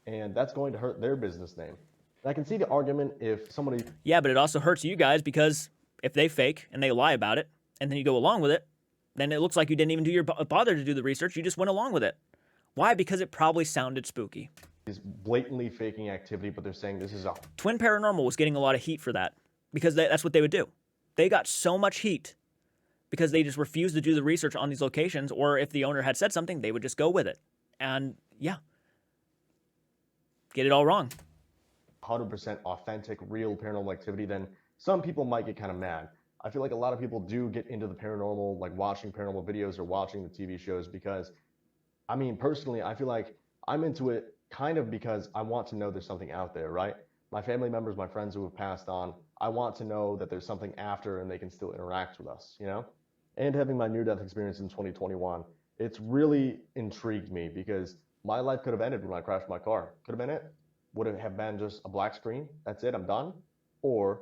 and that's going to hurt their business name. And I can see the argument if somebody. Yeah, but it also hurts you guys because if they fake and they lie about it, and then you go along with it, then it looks like you didn't even bother to do the research. You just went along with it. Why? Because it probably sounded spooky. Is blatantly faking activity, but they're saying this is a. Twin Paranormal was getting a lot of heat for that because that's what they would do. They got so much heat because they just refused to do the research on these locations, or if the owner had said something, they would just go with it. And yeah, get it all wrong. 100% authentic, real paranormal activity, then some people might get kind of mad. I feel like a lot of people do get into the paranormal, like watching paranormal videos or watching the TV shows because, personally, I feel like I'm into it kind of because I want to know there's something out there, right? My family members, my friends who have passed on, I want to know that there's something after and they can still interact with us, And having my near-death experience in 2021, it's really intrigued me because my life could have ended when I crashed my car. Could have been it. Would it have been just a black screen? That's it, I'm done? Or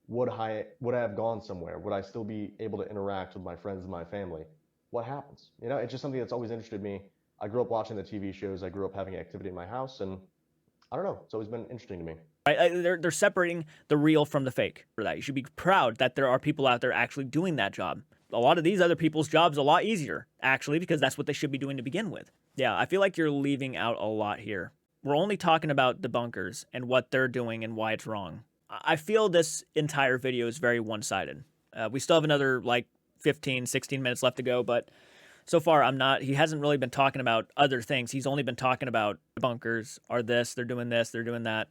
would I have gone somewhere? Would I still be able to interact with my friends and my family? What happens? It's just something that's always interested me. I grew up watching the TV shows. I grew up having activity in my house, and I don't know. It's always been interesting to me. They're separating the real from the fake. For that, you should be proud that there are people out there actually doing that job. A lot of these other people's jobs a lot easier, actually, because that's what they should be doing to begin with. Yeah, I feel like you're leaving out a lot here. We're only talking about debunkers and what they're doing and why it's wrong. I feel this entire video is very one-sided. We still have another 15, 16 minutes left to go, but so far he hasn't really been talking about other things. He's only been talking about debunkers are this, they're doing that.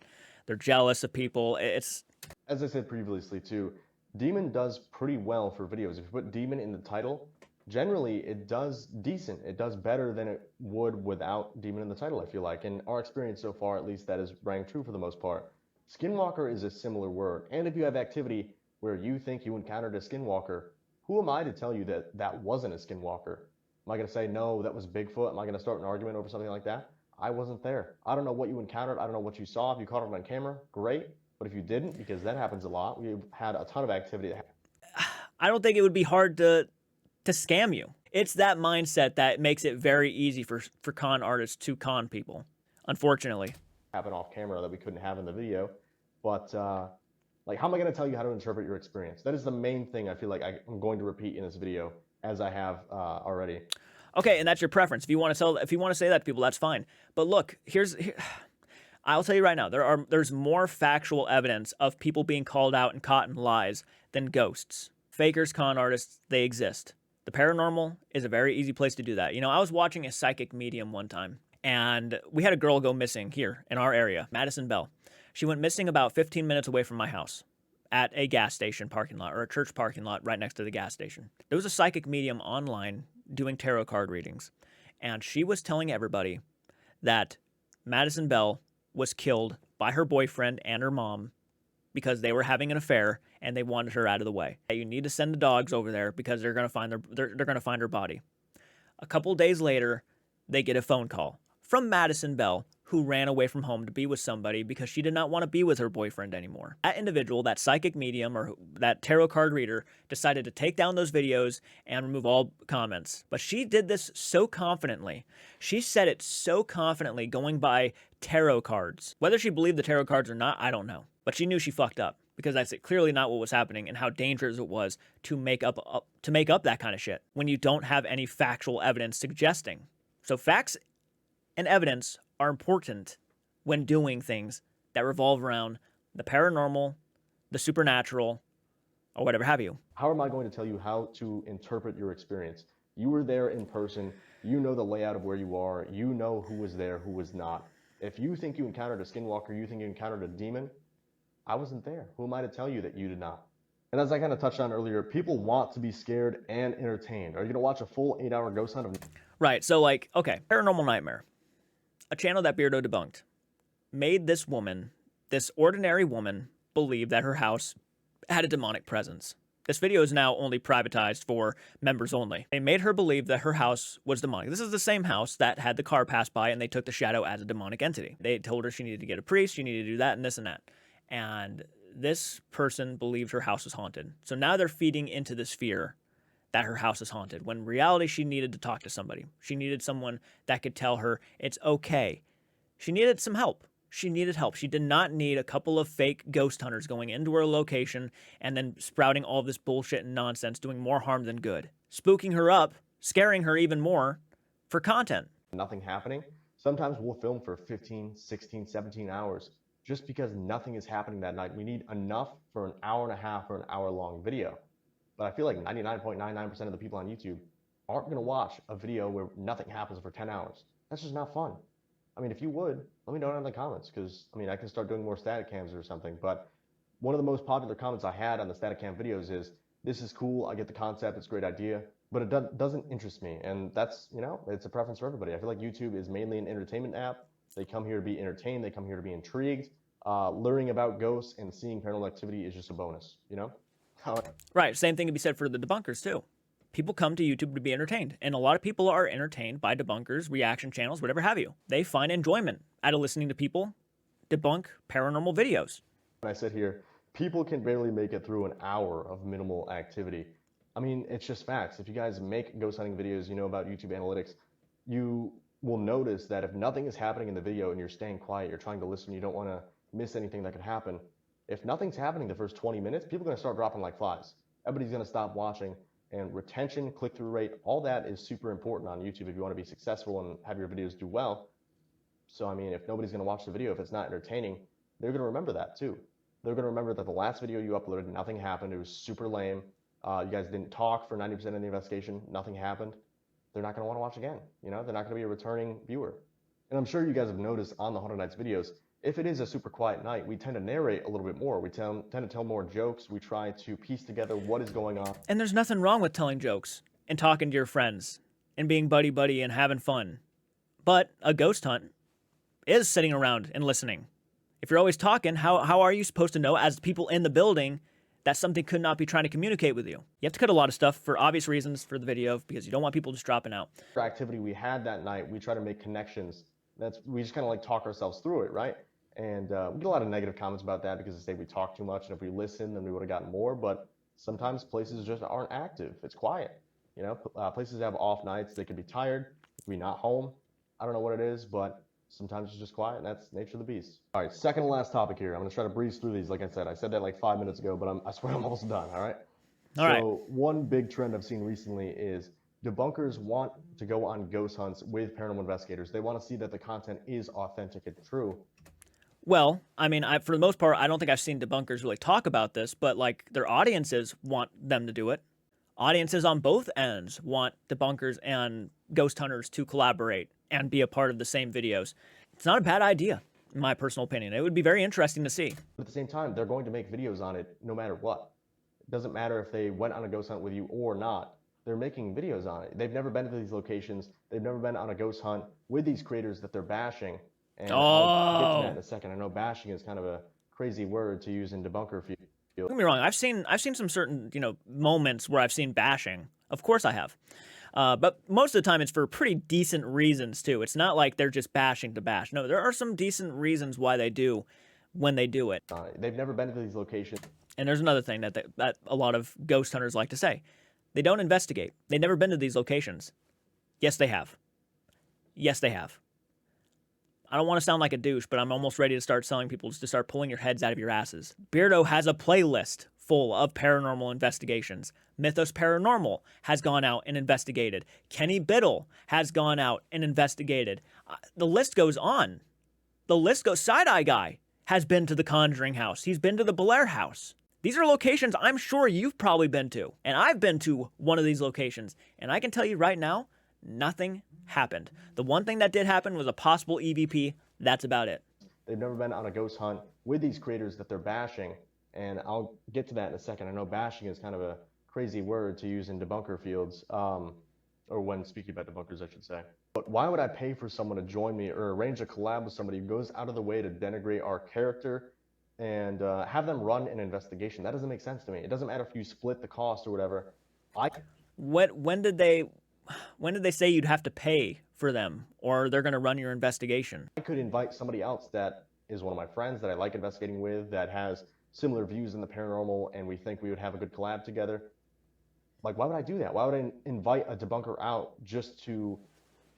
They're jealous of people. It's, as I said previously too, Demon does pretty well for videos. If you put Demon in the title, generally it does decent. It does better than it would without Demon in the title, I feel like. In our experience so far, at least, that is rang true for the most part. Skinwalker is a similar word. And if you have activity where you think you encountered a Skinwalker, who am I to tell you that that wasn't a Skinwalker? Am I going to say, no, that was Bigfoot? Am I going to start an argument over something like that? I wasn't there. I don't know what you encountered. I don't know what you saw. If you caught it on camera, great. But if you didn't, because that happens a lot, we had a ton of activity. I don't think it would be hard to scam you. It's that mindset that makes it very easy for con artists to con people, unfortunately. Happen off camera that we couldn't have in the video. But how am I going to tell you how to interpret your experience? That is the main thing I feel like I'm going to repeat in this video, as I have already. Okay, and that's your preference. If you want to say that to people, that's fine. But look, I'll tell you right now, there's more factual evidence of people being called out and caught in lies than ghosts. Fakers, con artists, they exist. The paranormal is a very easy place to do that. I was watching a psychic medium one time, and we had a girl go missing here in our area, Madison Bell. She went missing about 15 minutes away from my house at a gas station parking lot, or a church parking lot right next to the gas station. There was a psychic medium online doing tarot card readings, and she was telling everybody that Madison Bell was killed by her boyfriend and her mom because they were having an affair and they wanted her out of the way. You need to send the dogs over there because they're going to find they're going to find her body. A couple days later, they get a phone call from Madison Bell, who ran away from home to be with somebody because she did not want to be with her boyfriend anymore. That individual, that psychic medium or that tarot card reader, decided to take down those videos and remove all comments. But she did this so confidently. She said it so confidently, going by tarot cards. Whether she believed the tarot cards or not, I don't know. But she knew she fucked up, because that's clearly not what was happening, and how dangerous it was to make up that kind of shit when you don't have any factual evidence suggesting. So facts and evidence are important when doing things that revolve around the paranormal, the supernatural, or whatever have you. How am I going to tell you how to interpret your experience? You were there in person. You know the layout of where you are. You know who was there, who was not. If you think you encountered a skinwalker, you think you encountered a demon, I wasn't there. Who am I to tell you that you did not? And as I kind of touched on earlier, people want to be scared and entertained. Are you going to watch a full 8-hour ghost hunt of... Right, so like, okay, Paranormal Nightmare, a channel that Beardo debunked, made this woman, this ordinary woman, believe that her house had a demonic presence. This video is now only privatized for members only. They made her believe that her house was demonic. This is the same house that had the car pass by and they took the shadow as a demonic entity. They told her she needed to get a priest, she needed to do that and this and that. And this person believed her house was haunted. So now they're feeding into this fear that her house is haunted, when in reality she needed to talk to somebody. She needed someone that could tell her it's okay. She needed some help. She needed help. She did not need a couple of fake ghost hunters going into her location and then sprouting all this bullshit and nonsense, doing more harm than good. Spooking her up, scaring her even more for content. Nothing happening. Sometimes we'll film for 15, 16, 17 hours just because nothing is happening that night. We need enough for an hour and a half or an hour-long video. But I feel like 99.99% of the people on YouTube aren't going to watch a video where nothing happens for 10 hours. That's just not fun. I mean, if you would, let me know down in the comments, because, I mean, I can start doing more static cams or something. But one of the most popular comments I had on the static cam videos is, this is cool, I get the concept, it's a great idea, but it doesn't interest me. And that's, you know, it's a preference for everybody. I feel like YouTube is mainly an entertainment app. They come here to be entertained, they come here to be intrigued. Learning about ghosts and seeing paranormal activity is just a bonus, you know? Right, same thing can be said for the debunkers too. People come to YouTube to be entertained, and a lot of people are entertained by debunkers, reaction channels, whatever have you. They find enjoyment out of listening to people debunk paranormal videos. When I sit here, people can barely make it through an hour of minimal activity. I mean, it's just facts. If you guys make ghost hunting videos, you know about YouTube analytics, you will notice that if nothing is happening in the video and you're staying quiet, you're trying to listen, you don't want to miss anything that could happen. If nothing's happening the first 20 minutes, people are going to start dropping like flies. Everybody's going to stop watching, and retention, click-through rate, all that is super important on YouTube if you want to be successful and have your videos do well. So, I mean, if nobody's going to watch the video, if it's not entertaining, they're going to remember that too. They're going to remember that the last video you uploaded, nothing happened, it was super lame. You guys didn't talk for 90% of the investigation, nothing happened. They're not going to want to watch again. You know, they're not going to be a returning viewer. And I'm sure you guys have noticed on the Haunted Nights videos, if it is a super quiet night, we tend to narrate a little bit more. We tend to tell more jokes. We try to piece together what is going on. And there's nothing wrong with telling jokes and talking to your friends and being buddy-buddy and having fun. But a ghost hunt is sitting around and listening. If you're always talking, how are you supposed to know, as people in the building, that something could not be trying to communicate with you? You have to cut a lot of stuff for obvious reasons for the video, because you don't want people just dropping out. For activity we had that night, we try to make connections. We just kind of like talk ourselves through it, right? And we get a lot of negative comments about that because they say we talk too much, and if we listened, then we would have gotten more. But sometimes places just aren't active. It's quiet. You know, places have off nights. They could be tired, could be not home. I don't know what it is, but sometimes it's just quiet, and that's nature of the beast. All right, second and last topic here. I'm going to try to breeze through these. Like I said that like 5 minutes ago, but I swear I'm almost done, all right? So one big trend I've seen recently is debunkers want to go on ghost hunts with paranormal investigators. They want to see that the content is authentic and true. Well, I mean, for the most part, I don't think I've seen debunkers really talk about this, but like their audiences want them to do it. Audiences on both ends want debunkers and ghost hunters to collaborate and be a part of the same videos. It's not a bad idea, in my personal opinion. It would be very interesting to see. But at the same time, they're going to make videos on it no matter what. It doesn't matter if they went on a ghost hunt with you or not. They're making videos on it. They've never been to these locations. They've never been on a ghost hunt with these creators that they're bashing. And I'll get to that in a second. I know bashing is kind of a crazy word to use in debunker field. Don't get me wrong. I've seen some certain, moments where I've seen bashing. Of course I have. But most of the time, it's for pretty decent reasons too. It's not like they're just bashing to bash. No, there are some decent reasons why they do when they do it. They've never been to these locations. And there's another thing that a lot of ghost hunters like to say: they don't investigate. They've never been to these locations. Yes, they have. Yes, they have. I don't want to sound like a douche, but I'm almost ready to start telling people to start pulling your heads out of your asses. Beardo has a playlist full of paranormal investigations. Mythos Paranormal has gone out and investigated. Kenny Biddle has gone out and investigated. The list goes on. The list goes. Side-Eye Guy has been to the Conjuring House. He's been to the Blair House. These are locations I'm sure you've probably been to. And I've been to one of these locations. And I can tell you right now, nothing happened. The one thing that did happen was a possible EVP. That's about it. They've never been on a ghost hunt with these creators that they're bashing. And I'll get to that in a second. I know bashing is kind of a crazy word to use in debunker fields, or when speaking about debunkers, I should say. But why would I pay for someone to join me or arrange a collab with somebody who goes out of the way to denigrate our character and have them run an investigation? That doesn't make sense to me. It doesn't matter if you split the cost or whatever. When did they say you'd have to pay for them or they're going to run your investigation? I could invite somebody else that is one of my friends that I like investigating with, that has similar views in the paranormal, and we think we would have a good collab together. Like, why would I do that? Why would I invite a debunker out just to,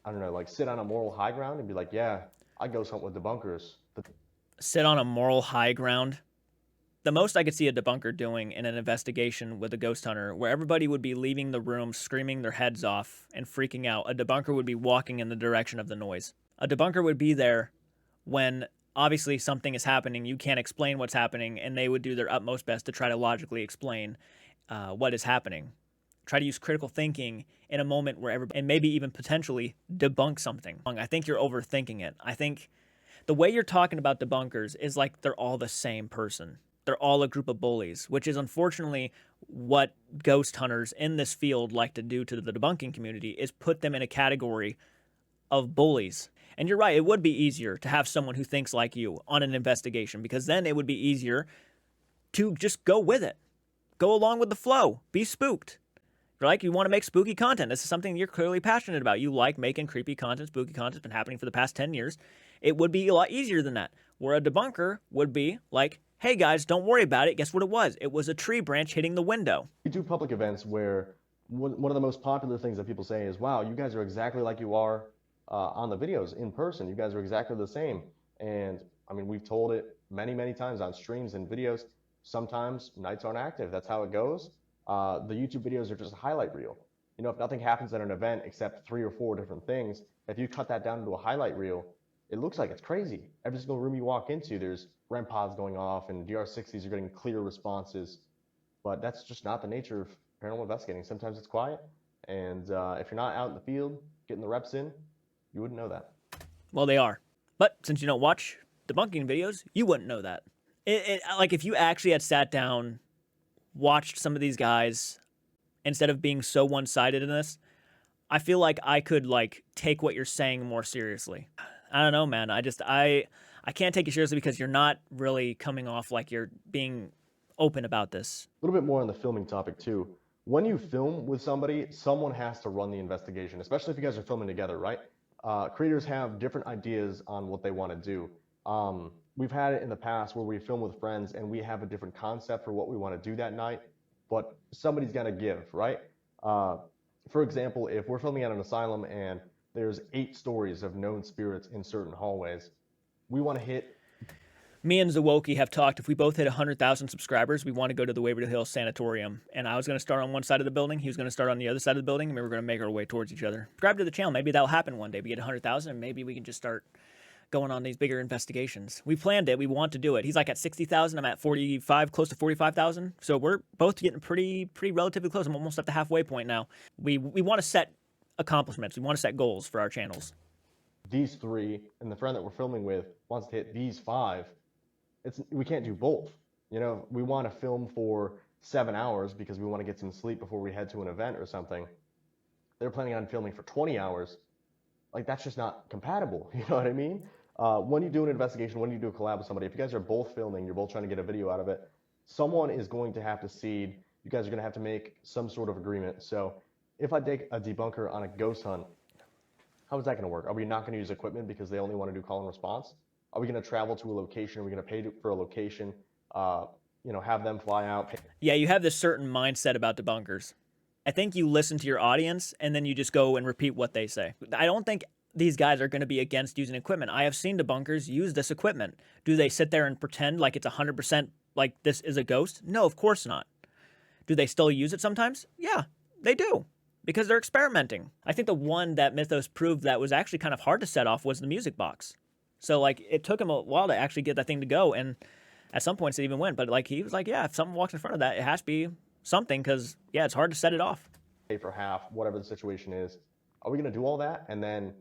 I don't know, like sit on a moral high ground and be like, yeah, I go hunt with debunkers. Sit on a moral high ground? The most I could see a debunker doing in an investigation with a ghost hunter, where everybody would be leaving the room screaming their heads off and freaking out, a debunker would be walking in the direction of the noise. A debunker would be there when obviously something is happening, you can't explain what's happening, and they would do their utmost best to try to logically explain what is happening. Try to use critical thinking in a moment where and maybe even potentially debunk something. I think you're overthinking it. I think the way you're talking about debunkers is like they're all the same person. They're all a group of bullies, which is unfortunately what ghost hunters in this field like to do to the debunking community, is put them in a category of bullies. And you're right, it would be easier to have someone who thinks like you on an investigation, because then it would be easier to just go with it. Go along with the flow. Be spooked. Like, you want to make spooky content. This is something you're clearly passionate about. You like making creepy content, spooky content. It's been happening for the past 10 years. It would be a lot easier than that. Where a debunker would be like, hey guys, don't worry about it. Guess what it was? It was a tree branch hitting the window. We do public events where one of the most popular things that people say is, wow, you guys are exactly like you are on the videos in person. You guys are exactly the same. And I mean, we've told it many, many times on streams and videos. Sometimes nights aren't active. That's how it goes. The YouTube videos are just a highlight reel. You know, if nothing happens at an event except 3 or 4 different things, if you cut that down into a highlight reel, it looks like it's crazy. Every single room you walk into, there's REM pods going off and DR60s are getting clear responses. But that's just not the nature of paranormal investigating. Sometimes it's quiet. And if you're not out in the field getting the reps in, you wouldn't know that. Well, they are. But since you don't watch debunking videos, you wouldn't know that. Like, if you actually had sat down, watched some of these guys, instead of being so one-sided in this, I feel like I could, like, take what you're saying more seriously. I don't know, man. I can't take you seriously because you're not really coming off like you're being open about this. A little bit more on the filming topic, too. When you film with somebody, someone has to run the investigation, especially if you guys are filming together, right? Creators have different ideas on what they want to do. We've had it in the past where we film with friends and we have a different concept for what we want to do that night, but somebody's got to give, right? For example, if we're filming at an asylum and there's 8 stories of known spirits in certain hallways, we want to hit... Me and Zawoki have talked, if we both hit 100,000 subscribers, we want to go to the Waverly Hills Sanatorium. And I was going to start on one side of the building, he was going to start on the other side of the building, and we were going to make our way towards each other. Subscribe to the channel, maybe that'll happen one day. We get 100,000, and maybe we can just start going on these bigger investigations. We planned it, we want to do it. He's like at 60,000, I'm at 45, close to 45,000. So we're both getting pretty relatively close. I'm almost at the halfway point now. We want to set accomplishments, we want to set goals for our channels. These 3, and the friend that we're filming with wants to hit these 5. We can't do both. You know, we want to film for 7 hours because we want to get some sleep before we head to an event or something. They're planning on filming for 20 hours. Like, that's just not compatible. You know what I mean? When you do an investigation, when you do a collab with somebody, if you guys are both filming, you're both trying to get a video out of it, someone is going to have to cede. You guys are going to have to make some sort of agreement. So if I take a debunker on a ghost hunt, how is that going to work? Are we not going to use equipment because they only want to do call and response? Are we going to travel to a location? Are we going to pay for a location? Have them fly out. Yeah, you have this certain mindset about debunkers. I think you listen to your audience and then you just go and repeat what they say. I don't think these guys are going to be against using equipment. I have seen debunkers use this equipment. Do they sit there and pretend like it's 100% like this is a ghost? No, of course not. Do they still use it sometimes? Yeah, they do, because they're experimenting. I think the one that Mythos proved that was actually kind of hard to set off was the music box. So like it took him a while to actually get that thing to go, and at some points it even went. But like he was like, yeah, if someone walks in front of that, it has to be something, because yeah, it's hard to set it off. Pay for half, whatever the situation is. Are we going to do all that and then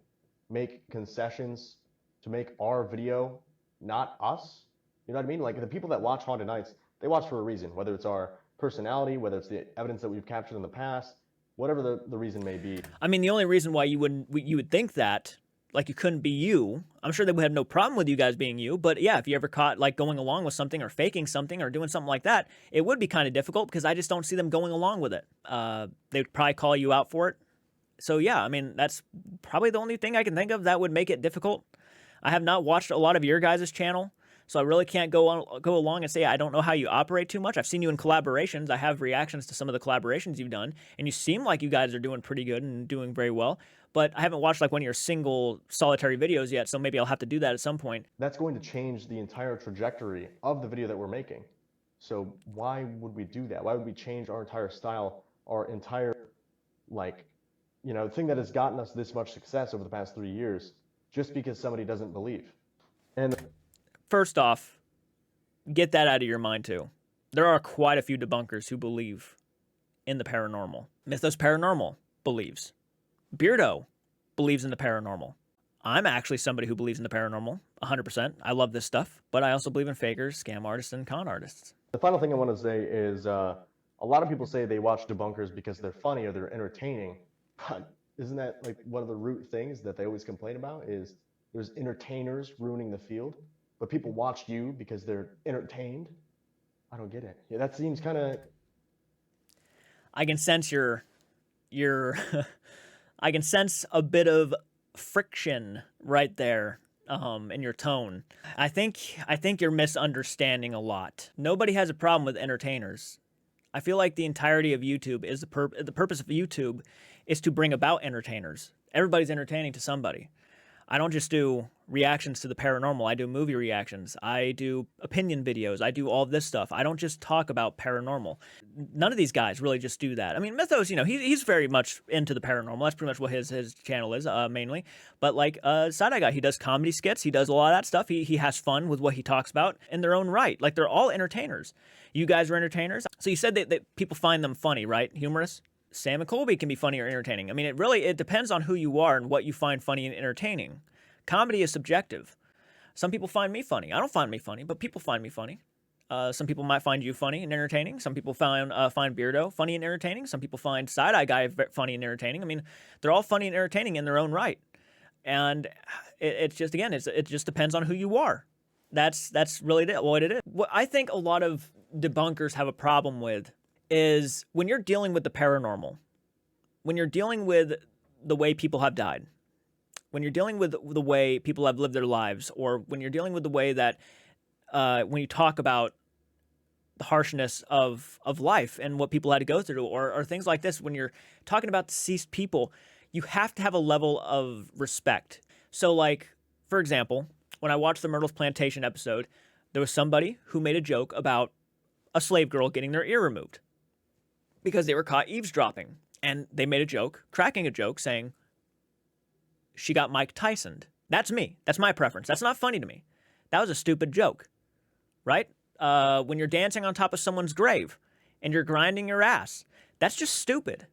make concessions to make our video not us? You know what I mean? Like the people that watch Haunted Nights, they watch for a reason, whether it's our personality, whether it's the evidence that we've captured in the past, whatever the reason may be. I mean, the only reason why you would think that, like, you couldn't be you, I'm sure they would have no problem with you guys being you, but yeah, if you ever caught like going along with something or faking something or doing something like that, it would be kind of difficult, because I just don't see them going along with it. They'd probably call you out for it. So yeah, I mean, that's probably the only thing I can think of that would make it difficult. I have not watched a lot of your guys' channel, so I really can't go along and say I don't know how you operate too much. I've seen you in collaborations. I have reactions to some of the collaborations you've done, and you seem like you guys are doing pretty good and doing very well. But I haven't watched like one of your single solitary videos yet, so maybe I'll have to do that at some point. That's going to change the entire trajectory of the video that we're making. So why would we do that? Why would we change our entire style, our entire thing that has gotten us this much success over the past 3 years, just because somebody doesn't believe? And first off, get that out of your mind too. There are quite a few debunkers who believe in the paranormal. Mythos Paranormal believes. Beardo believes in the paranormal. I'm actually somebody who believes in the paranormal 100%. I love this stuff, but I also believe in fakers, scam artists, and con artists. The final thing I want to say is a lot of people say they watch debunkers because they're funny or they're entertaining. But isn't that like one of the root things that they always complain about, is there's entertainers ruining the field, but people watch you because they're entertained? I don't get it. Yeah, that seems kind of... I can sense your I can sense a bit of friction right there in your tone. I think you're misunderstanding a lot. Nobody has a problem with entertainers. I feel like the entirety of YouTube is the purpose of YouTube is to bring about entertainers. Everybody's entertaining to somebody. I don't just do reactions to the paranormal. I do movie reactions. I do opinion videos. I do all this stuff. I don't just talk about paranormal. None of these guys really just do that. I mean, Mythos, he's very much into the paranormal. That's pretty much what his channel is, mainly. But like Side-Eye Guy, he does comedy skits. He does a lot of that stuff. He has fun with what he talks about in their own right. Like, they're all entertainers. You guys are entertainers. So you said that people find them funny, right? Humorous? Sam and Colby can be funny or entertaining. I mean, it depends on who you are and what you find funny and entertaining. Comedy is subjective. Some people find me funny. I don't find me funny, but people find me funny. Some people might find you funny and entertaining. Some people find Beardo funny and entertaining. Some people find Side-Eye Guy funny and entertaining. I mean, they're all funny and entertaining in their own right. And it's just, again, it just depends on who you are. That's really what it is. What I think a lot of debunkers have a problem with is when you're dealing with the paranormal, when you're dealing with the way people have died, when you're dealing with the way people have lived their lives, or when you're dealing with the way that when you talk about the harshness of life and what people had to go through, or things like this, when you're talking about deceased people, you have to have a level of respect. So like, for example, when I watched the Myrtle's Plantation episode, there was somebody who made a joke about a slave girl getting their ear removed because they were caught eavesdropping. And they made a joke, cracking a joke, saying, she got Mike Tyson'd. That's me. That's my preference. That's not funny to me. That was a stupid joke, right? When you're dancing on top of someone's grave and you're grinding your ass, that's just stupid.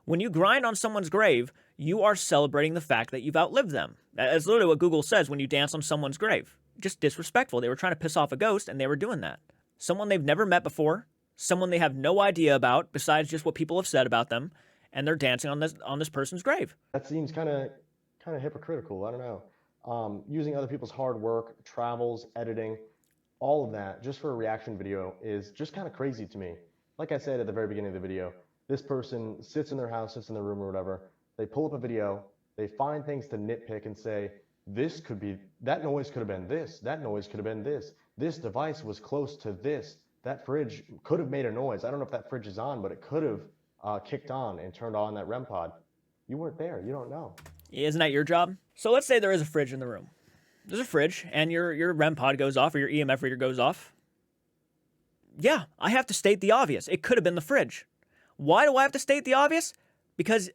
When you grind on someone's grave, you are celebrating the fact that you've outlived them. That's literally what Google says when you dance on someone's grave. Just disrespectful. They were trying to piss off a ghost, and they were doing that. Someone they've never met before, someone they have no idea about besides just what people have said about them, and they're dancing on this person's grave. That seems kind of hypocritical. I don't know. Using other people's hard work, travels, editing, all of that just for a reaction video is just kind of crazy to me. Like I said at the very beginning of the video, This person sits in their house, sits in their room or whatever. They pull up a video. They find things to nitpick and say, this could be, that noise could have been this. That noise could have been this. This device was close to this. That fridge could have made a noise. I don't know if that fridge is on, but it could have kicked on and turned on that REM pod. You weren't there. You don't know. Isn't that your job? So let's say there is a fridge in the room. There's a fridge, and your REM pod goes off, or your EMF reader goes off. Yeah, I have to state the obvious. It could have been the fridge. Why do I have to state the obvious? Because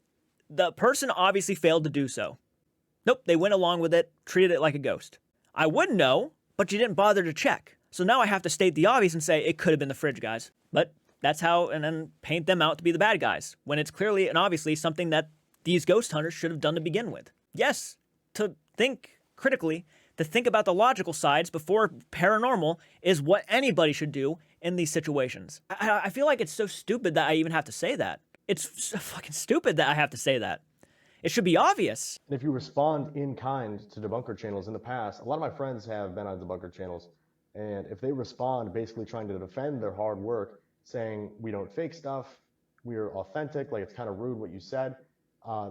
the person obviously failed to do so. Nope, they went along with it, treated it like a ghost. I would know, but you didn't bother to check. So now I have to state the obvious and say it could have been the fridge, guys. But that's how, and then paint them out to be the bad guys, when it's clearly and obviously something that these ghost hunters should have done to begin with. Yes, to think critically, to think about the logical sides before paranormal is what anybody should do in these situations. I feel like it's so stupid that I even have to say that. It's so fucking stupid that I have to say that. It should be obvious. And if you respond in kind to debunker channels in the past, a lot of my friends have been on debunker channels, and if they respond basically trying to defend their hard work, saying we don't fake stuff, we're authentic, like it's kind of rude what you said,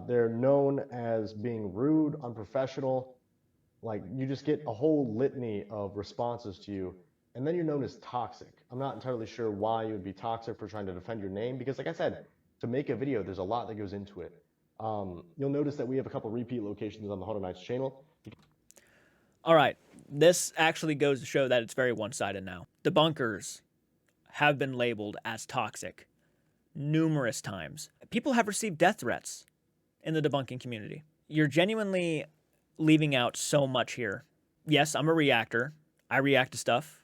they're known as being rude, unprofessional, like you just get a whole litany of responses to you, and then you're known as toxic. I'm not entirely sure why you would be toxic for trying to defend your name, because like I said, to make a video, there's a lot that goes into it. You'll notice that we have a couple repeat locations on the Haunted Nights channel. All right, this actually goes to show that it's very one-sided now. Debunkers have been labeled as toxic numerous times. People have received death threats in the debunking community. You're genuinely leaving out so much here. Yes, I'm a reactor. I react to stuff.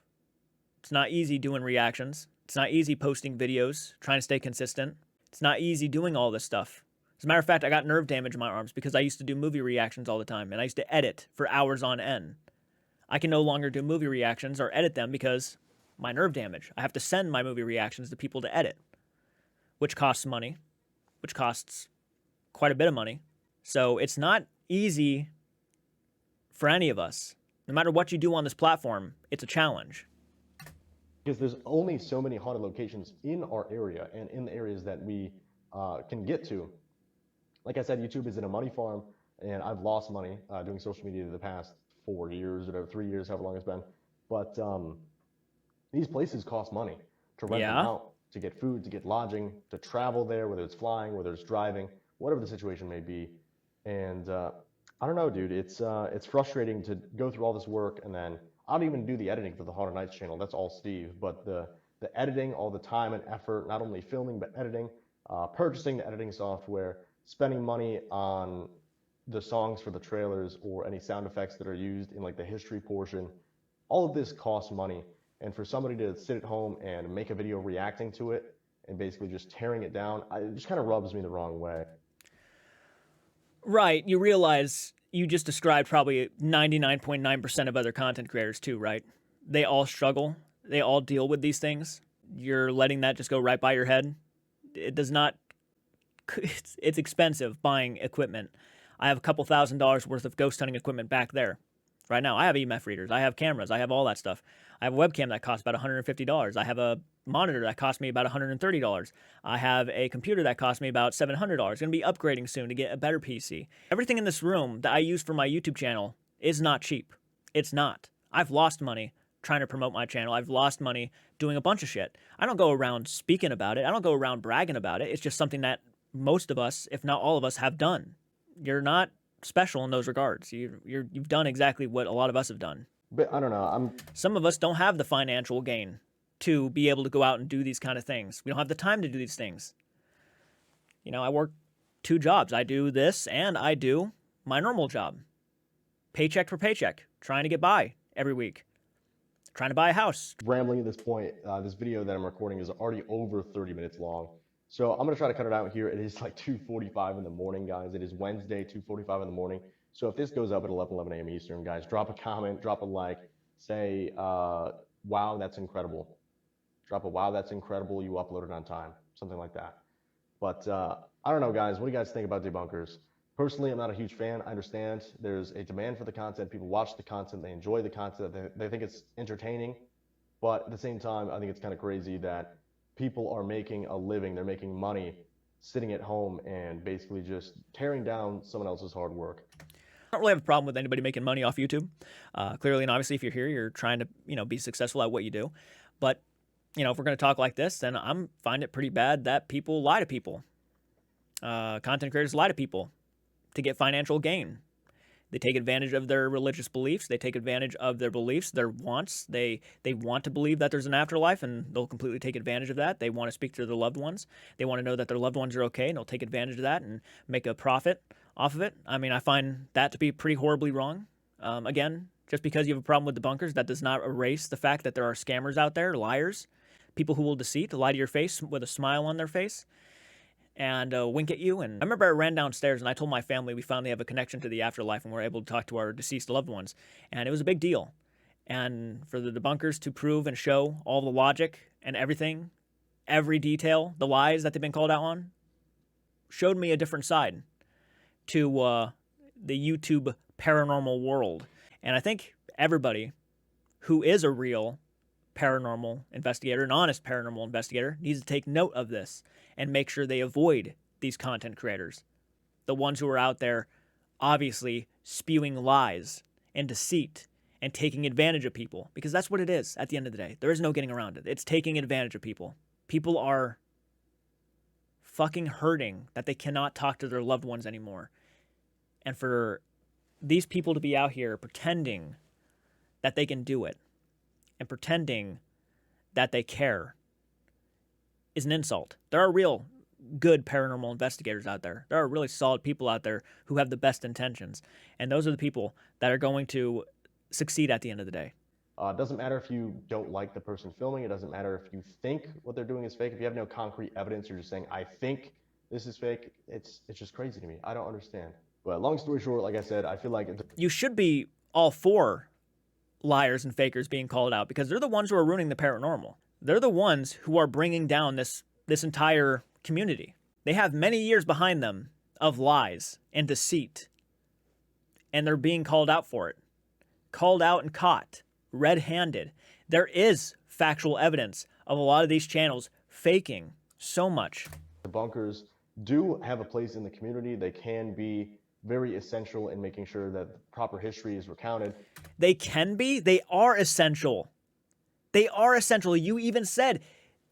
It's not easy doing reactions. It's not easy posting videos, trying to stay consistent. It's not easy doing all this stuff. As a matter of fact, I got nerve damage in my arms because I used to do movie reactions all the time, and I used to edit for hours on end. I can no longer do movie reactions or edit them because my nerve damage. I have to send my movie reactions to people to edit, which costs money, which costs quite a bit of money. So it's not easy for any of us. No matter what you do on this platform, it's a challenge. Because there's only so many haunted locations in our area and in the areas that we can get to. Like I said, YouTube isn't a money farm, and I've lost money doing social media the past 4 years or 3 years, however long it's been. But these places cost money to rent them out, to get food, to get lodging, to travel there, whether it's flying, whether it's driving, whatever the situation may be. And I don't know, dude. It's frustrating to go through all this work, and then I don't even do the editing for the Haunted Nights channel. That's all Steve. But the editing, all the time and effort, not only filming but editing, purchasing the editing software, spending money on the songs for the trailers or any sound effects that are used in like the history portion, all of this costs money. And for somebody to sit at home and make a video reacting to it and basically just tearing it down, it just kind of rubs me the wrong way. Right. You realize you just described probably 99.9% of other content creators too, right? They all struggle. They all deal with these things. You're letting that just go right by your head. It does not. It's expensive buying equipment. I have a couple $1,000s worth of ghost hunting equipment back there. Right now, I have EMF readers. I have cameras. I have all that stuff. I have a webcam that costs about $150. I have a monitor that costs me about $130. I have a computer that costs me about $700. Going to be upgrading soon to get a better PC. Everything in this room that I use for my YouTube channel is not cheap. It's not. I've lost money trying to promote my channel. I've lost money doing a bunch of shit. I don't go around speaking about it. I don't go around bragging about it. It's just something that most of us, if not all of us, have done. You're not special in those regards. You've done exactly what a lot of us have done. But I don't know. Some of us don't have the financial gain to be able to go out and do these kind of things. We don't have the time to do these things. You know, I work 2 jobs. I do this and I do my normal job. Paycheck for paycheck, trying to get by every week. Trying to buy a house. Rambling at this point, this video that I'm recording is already over 30 minutes long. So I'm going to try to cut it out here. It is like 2:45 in the morning, guys. It is Wednesday, 2:45 in the morning. So if this goes up at 11 a.m. Eastern, guys, drop a comment, drop a like, say, wow, that's incredible. Drop a wow, that's incredible. You uploaded on time, something like that. But I don't know, guys. What do you guys think about debunkers? Personally, I'm not a huge fan. I understand there's a demand for the content. People watch the content. They enjoy the content. They think it's entertaining. But at the same time, I think it's kind of crazy that people are making a living, they're making money sitting at home and basically just tearing down someone else's hard work. I don't really have a problem with anybody making money off YouTube. Clearly and obviously, if you're here, you're trying to, be successful at what you do. But, if we're going to talk like this, then I'm find it pretty bad that people lie to people. Content creators lie to people to get financial gain. They take advantage of their religious beliefs. They take advantage of their beliefs, their wants. They want to believe that there's an afterlife, and they'll completely take advantage of that. They want to speak to their loved ones. They want to know that their loved ones are okay, and they'll take advantage of that and make a profit off of it. I mean, I find that to be pretty horribly wrong. Again, just because you have a problem with debunkers, that does not erase the fact that there are scammers out there, liars, people who will deceive, lie to your face with a smile on their face, and wink at you. And I remember I ran downstairs and I told my family we finally have a connection to the afterlife and we're able to talk to our deceased loved ones. And it was a big deal. And for the debunkers to prove and show all the logic and everything, every detail, the lies that they've been called out on, showed me a different side to the YouTube paranormal world. And I think everybody who is a real paranormal investigator, an honest paranormal investigator, needs to take note of this and make sure they avoid these content creators. The ones who are out there obviously spewing lies and deceit and taking advantage of people, because that's what it is at the end of the day. There is no getting around it. It's taking advantage of people. People are fucking hurting that they cannot talk to their loved ones anymore. And for these people to be out here pretending that they can do it and pretending that they care is an insult. There are real good paranormal investigators out there. There are really solid people out there who have the best intentions. And those are the people that are going to succeed at the end of the day. It doesn't matter if you don't like the person filming. It doesn't matter if you think what they're doing is fake. If you have no concrete evidence, you're just saying, I think this is fake. It's just crazy to me. I don't understand. But long story short, like I said, I feel like you should be all for liars and fakers being called out, because they're the ones who are ruining the paranormal. They're the ones who are bringing down this entire community. They have many years behind them of lies and deceit, and they're being called out for it. Called out and caught, red-handed. There is factual evidence of a lot of these channels faking so much. Debunkers do have a place in the community. They can be very essential in making sure that proper history is recounted. They can be. They are essential. They are essential. You even said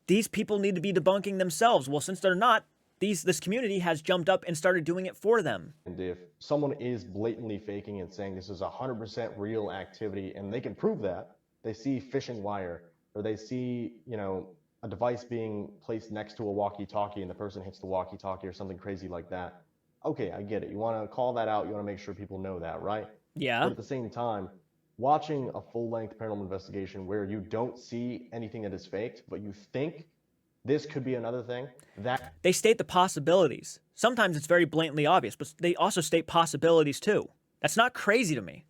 these people need to be debunking themselves. Well, since they're not, this community has jumped up and started doing it for them. And if someone is blatantly faking and saying this is 100% real activity, and they can prove that, they see fishing wire, or they see, a device being placed next to a walkie-talkie and the person hits the walkie-talkie or something crazy like that. Okay, I get it. You want to call that out. You want to make sure people know that, right? Yeah. But at the same time, watching a full-length paranormal investigation where you don't see anything that is faked, but you think this could be another thing, that... They state the possibilities. Sometimes it's very blatantly obvious, but they also state possibilities too. That's not crazy to me.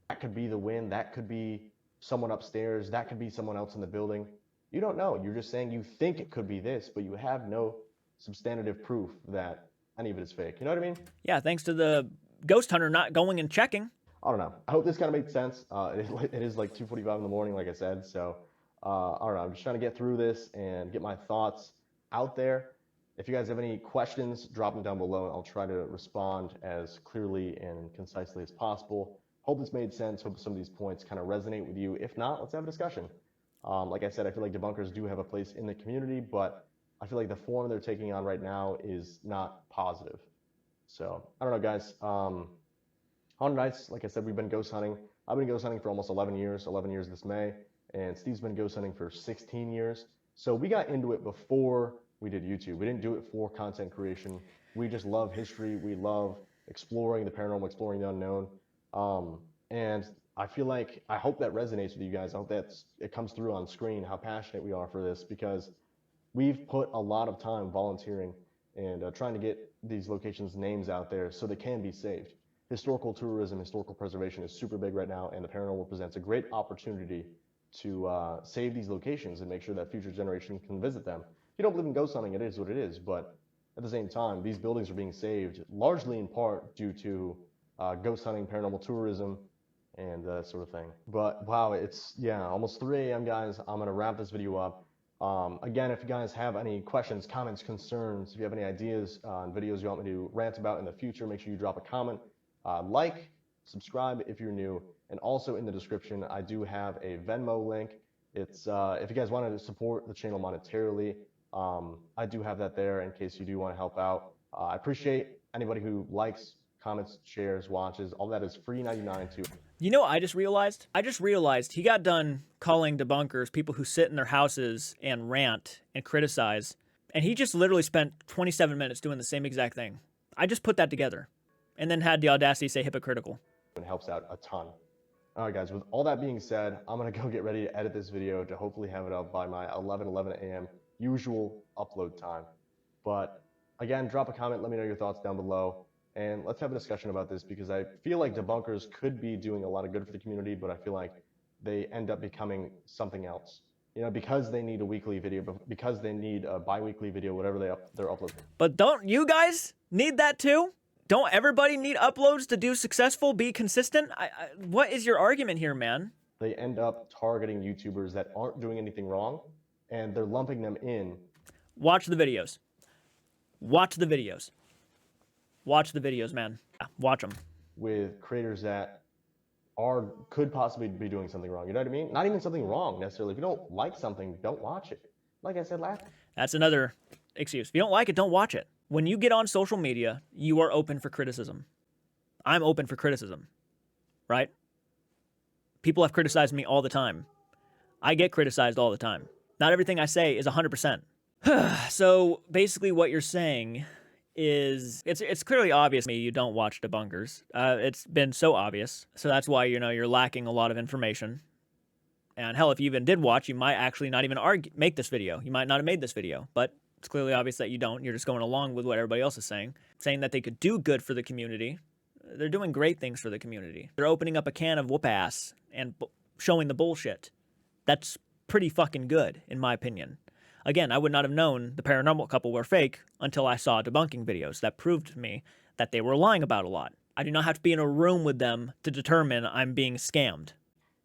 That could be the wind. That could be someone upstairs. That could be someone else in the building. You don't know. You're just saying you think it could be this, but you have no substantive proof that any of it is fake. You know what I mean? Yeah, thanks to the ghost hunter not going and checking. I don't know. I hope this kind of makes sense. It is like 2:45 in the morning, like I said. So, I don't know. I'm just trying to get through this and get my thoughts out there. If you guys have any questions, drop them down below. I'll try to respond as clearly and concisely as possible. Hope this made sense. Hope some of these points kind of resonate with you. If not, let's have a discussion. Like I said, I feel like debunkers do have a place in the community, but I feel like the form they're taking on right now is not positive. So, I don't know, guys. Haunted Nights, like I said, we've been ghost hunting. I've been ghost hunting for almost 11 years this May, and Steve's been ghost hunting for 16 years. So we got into it before we did YouTube. We didn't do it for content creation. We just love history. We love exploring the paranormal, exploring the unknown. And I feel like, I hope that resonates with you guys. I hope it comes through on screen how passionate we are for this, because we've put a lot of time volunteering and trying to get these locations' names out there so they can be saved. Historical tourism, historical preservation is super big right now, and the paranormal presents a great opportunity to save these locations and make sure that future generations can visit them. If you don't believe in ghost hunting, it is what it is, but at the same time, these buildings are being saved largely in part due to ghost hunting, paranormal tourism, and that sort of thing. But wow, it's, almost 3 a.m., guys. I'm going to wrap this video up. Again, if you guys have any questions, comments, concerns, if you have any ideas on videos you want me to rant about in the future, make sure you drop a comment, like, subscribe if you're new, and also in the description, I do have a Venmo link. It's if you guys wanted to support the channel monetarily, I do have that there in case you do want to help out. I appreciate anybody who likes, comments, shares, watches. All that is free 99 too. You know what I just realized? I just realized he got done calling debunkers people who sit in their houses and rant and criticize, and he just literally spent 27 minutes doing the same exact thing. I just put that together and then had the audacity to say hypocritical. It helps out a ton. All right, guys, with all that being said, I'm going to go get ready to edit this video to hopefully have it up by my 11 a.m. usual upload time. But again, drop a comment, let me know your thoughts down below, and let's have a discussion about this, because I feel like debunkers could be doing a lot of good for the community, but I feel like they end up becoming something else. You know, because they need a weekly video, because they need a bi-weekly video, whatever they're uploading. But don't you guys need that too? Don't everybody need uploads to do successful, be consistent? What is your argument here, man? They end up targeting YouTubers that aren't doing anything wrong, and they're lumping them in. Watch the videos. Watch the videos. Watch the videos, man. Yeah, watch them. With creators that could possibly be doing something wrong. You know what I mean? Not even something wrong necessarily. If you don't like something, don't watch it. Like I said last. That's another excuse. If you don't like it, don't watch it. When you get on social media, you are open for criticism. I'm open for criticism, right? People have criticized me all the time. I get criticized all the time. Not everything I say is 100%. So basically what you're saying is, it's clearly obvious to me you don't watch debunkers. It's been so obvious. So that's why, you know, you're lacking a lot of information. And hell, if you even did watch, you might actually not even make this video. You might not have made this video, but it's clearly obvious that you don't. You're just going along with what everybody else is saying that they could do good for the community. They're doing great things for the community. They're opening up a can of whoop ass and showing the bullshit. That's pretty fucking good, in my opinion. Again, I would not have known the paranormal couple were fake until I saw debunking videos that proved to me that they were lying about a lot. I do not have to be in a room with them to determine I'm being scammed.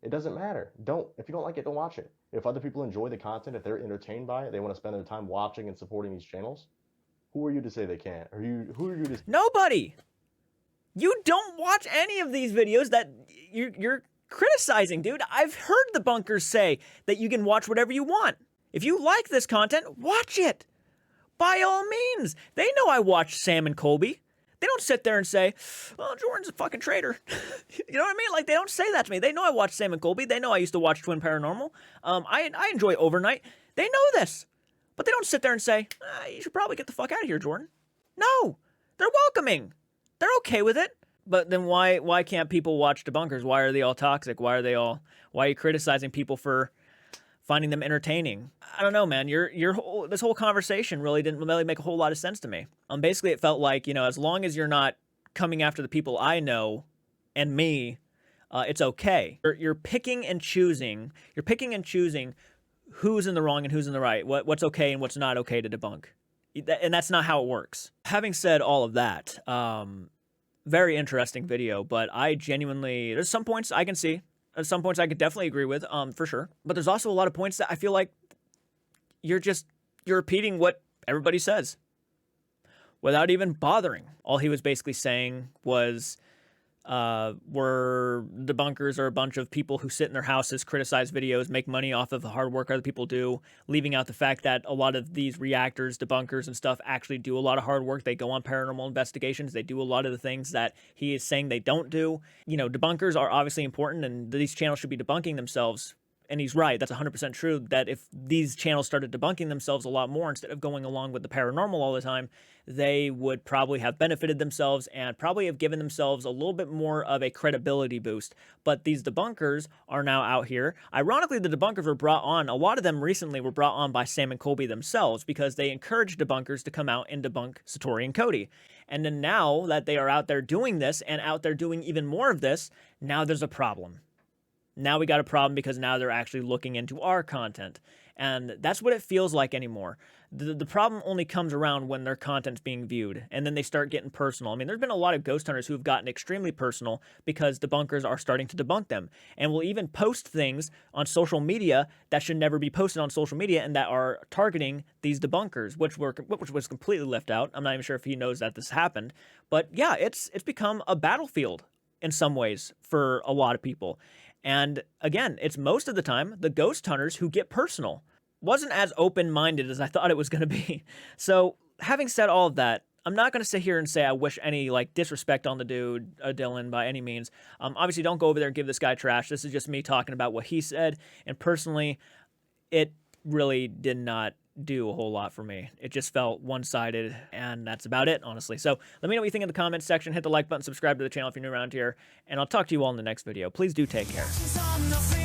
It doesn't matter. If you don't like it, don't watch it. If other people enjoy the content, if they're entertained by it, they want to spend their time watching and supporting these channels, who are you to say they can't? Who are you to... Nobody! You don't watch any of these videos that you're criticizing, dude. I've heard the bunkers say that you can watch whatever you want. If you like this content, watch it. By all means. They know I watch Sam and Colby. They don't sit there and say, well, Jordan's a fucking traitor. You know what I mean? Like, they don't say that to me. They know I watch Sam and Colby. They know I used to watch Twin Paranormal. I enjoy Overnight. They know this. But they don't sit there and say, you should probably get the fuck out of here, Jordan. No. They're welcoming. They're okay with it. But then why can't people watch debunkers? Why are they all toxic? Why are you criticizing people for finding them entertaining? I don't know, man. This whole conversation really didn't really make a whole lot of sense to me. Basically, it felt like, you know, as long as you're not coming after the people I know and me, it's okay. You're picking and choosing. You're picking and choosing who's in the wrong and who's in the right. What's okay and what's not okay to debunk. And that's not how it works. Having said all of that, very interesting video, but I genuinely, there's some points I can see. There's some points I could definitely agree with, for sure. But there's also a lot of points that I feel like you're repeating what everybody says without even bothering. All he was basically saying was, debunkers are a bunch of people who sit in their houses, criticize videos, make money off of the hard work other people do, leaving out the fact that a lot of these reactors, debunkers and stuff actually do a lot of hard work. They go on paranormal investigations. They do a lot of the things that he is saying they don't do. You know, debunkers are obviously important, and these channels should be debunking themselves. And he's right. That's 100% true, that if these channels started debunking themselves a lot more instead of going along with the paranormal all the time, they would probably have benefited themselves and probably have given themselves a little bit more of a credibility boost. But these debunkers are now out here. Ironically, the debunkers were brought on, a lot of them recently were brought on by Sam and Colby themselves, because they encouraged debunkers to come out and debunk Satori and Cody. And then now that they are out there doing this and out there doing even more of this, now there's a problem. now we got a problem because now they're actually looking into our content. And that's what it feels like anymore. The problem only comes around when their content's being viewed, and then they start getting personal. I mean, there's been a lot of ghost hunters who have gotten extremely personal because debunkers are starting to debunk them, and will even post things on social media that should never be posted on social media and that are targeting these debunkers, which was completely left out. I'm not even sure if he knows that this happened, but yeah, it's become a battlefield in some ways for a lot of people. And again, it's most of the time the ghost hunters who get personal. Wasn't as open-minded as I thought it was going to be. So having said all of that, I'm not going to sit here and say I wish any like disrespect on the dude, Dylan, by any means. Obviously, don't go over there and give this guy trash. This is just me talking about what he said. And personally, it really did not do a whole lot for me. It just felt one-sided, and that's about it, honestly. So let me know what you think in the comments section. Hit the like button, subscribe to the channel if you're new around here, and I'll talk to you all in the next video. Please do take care.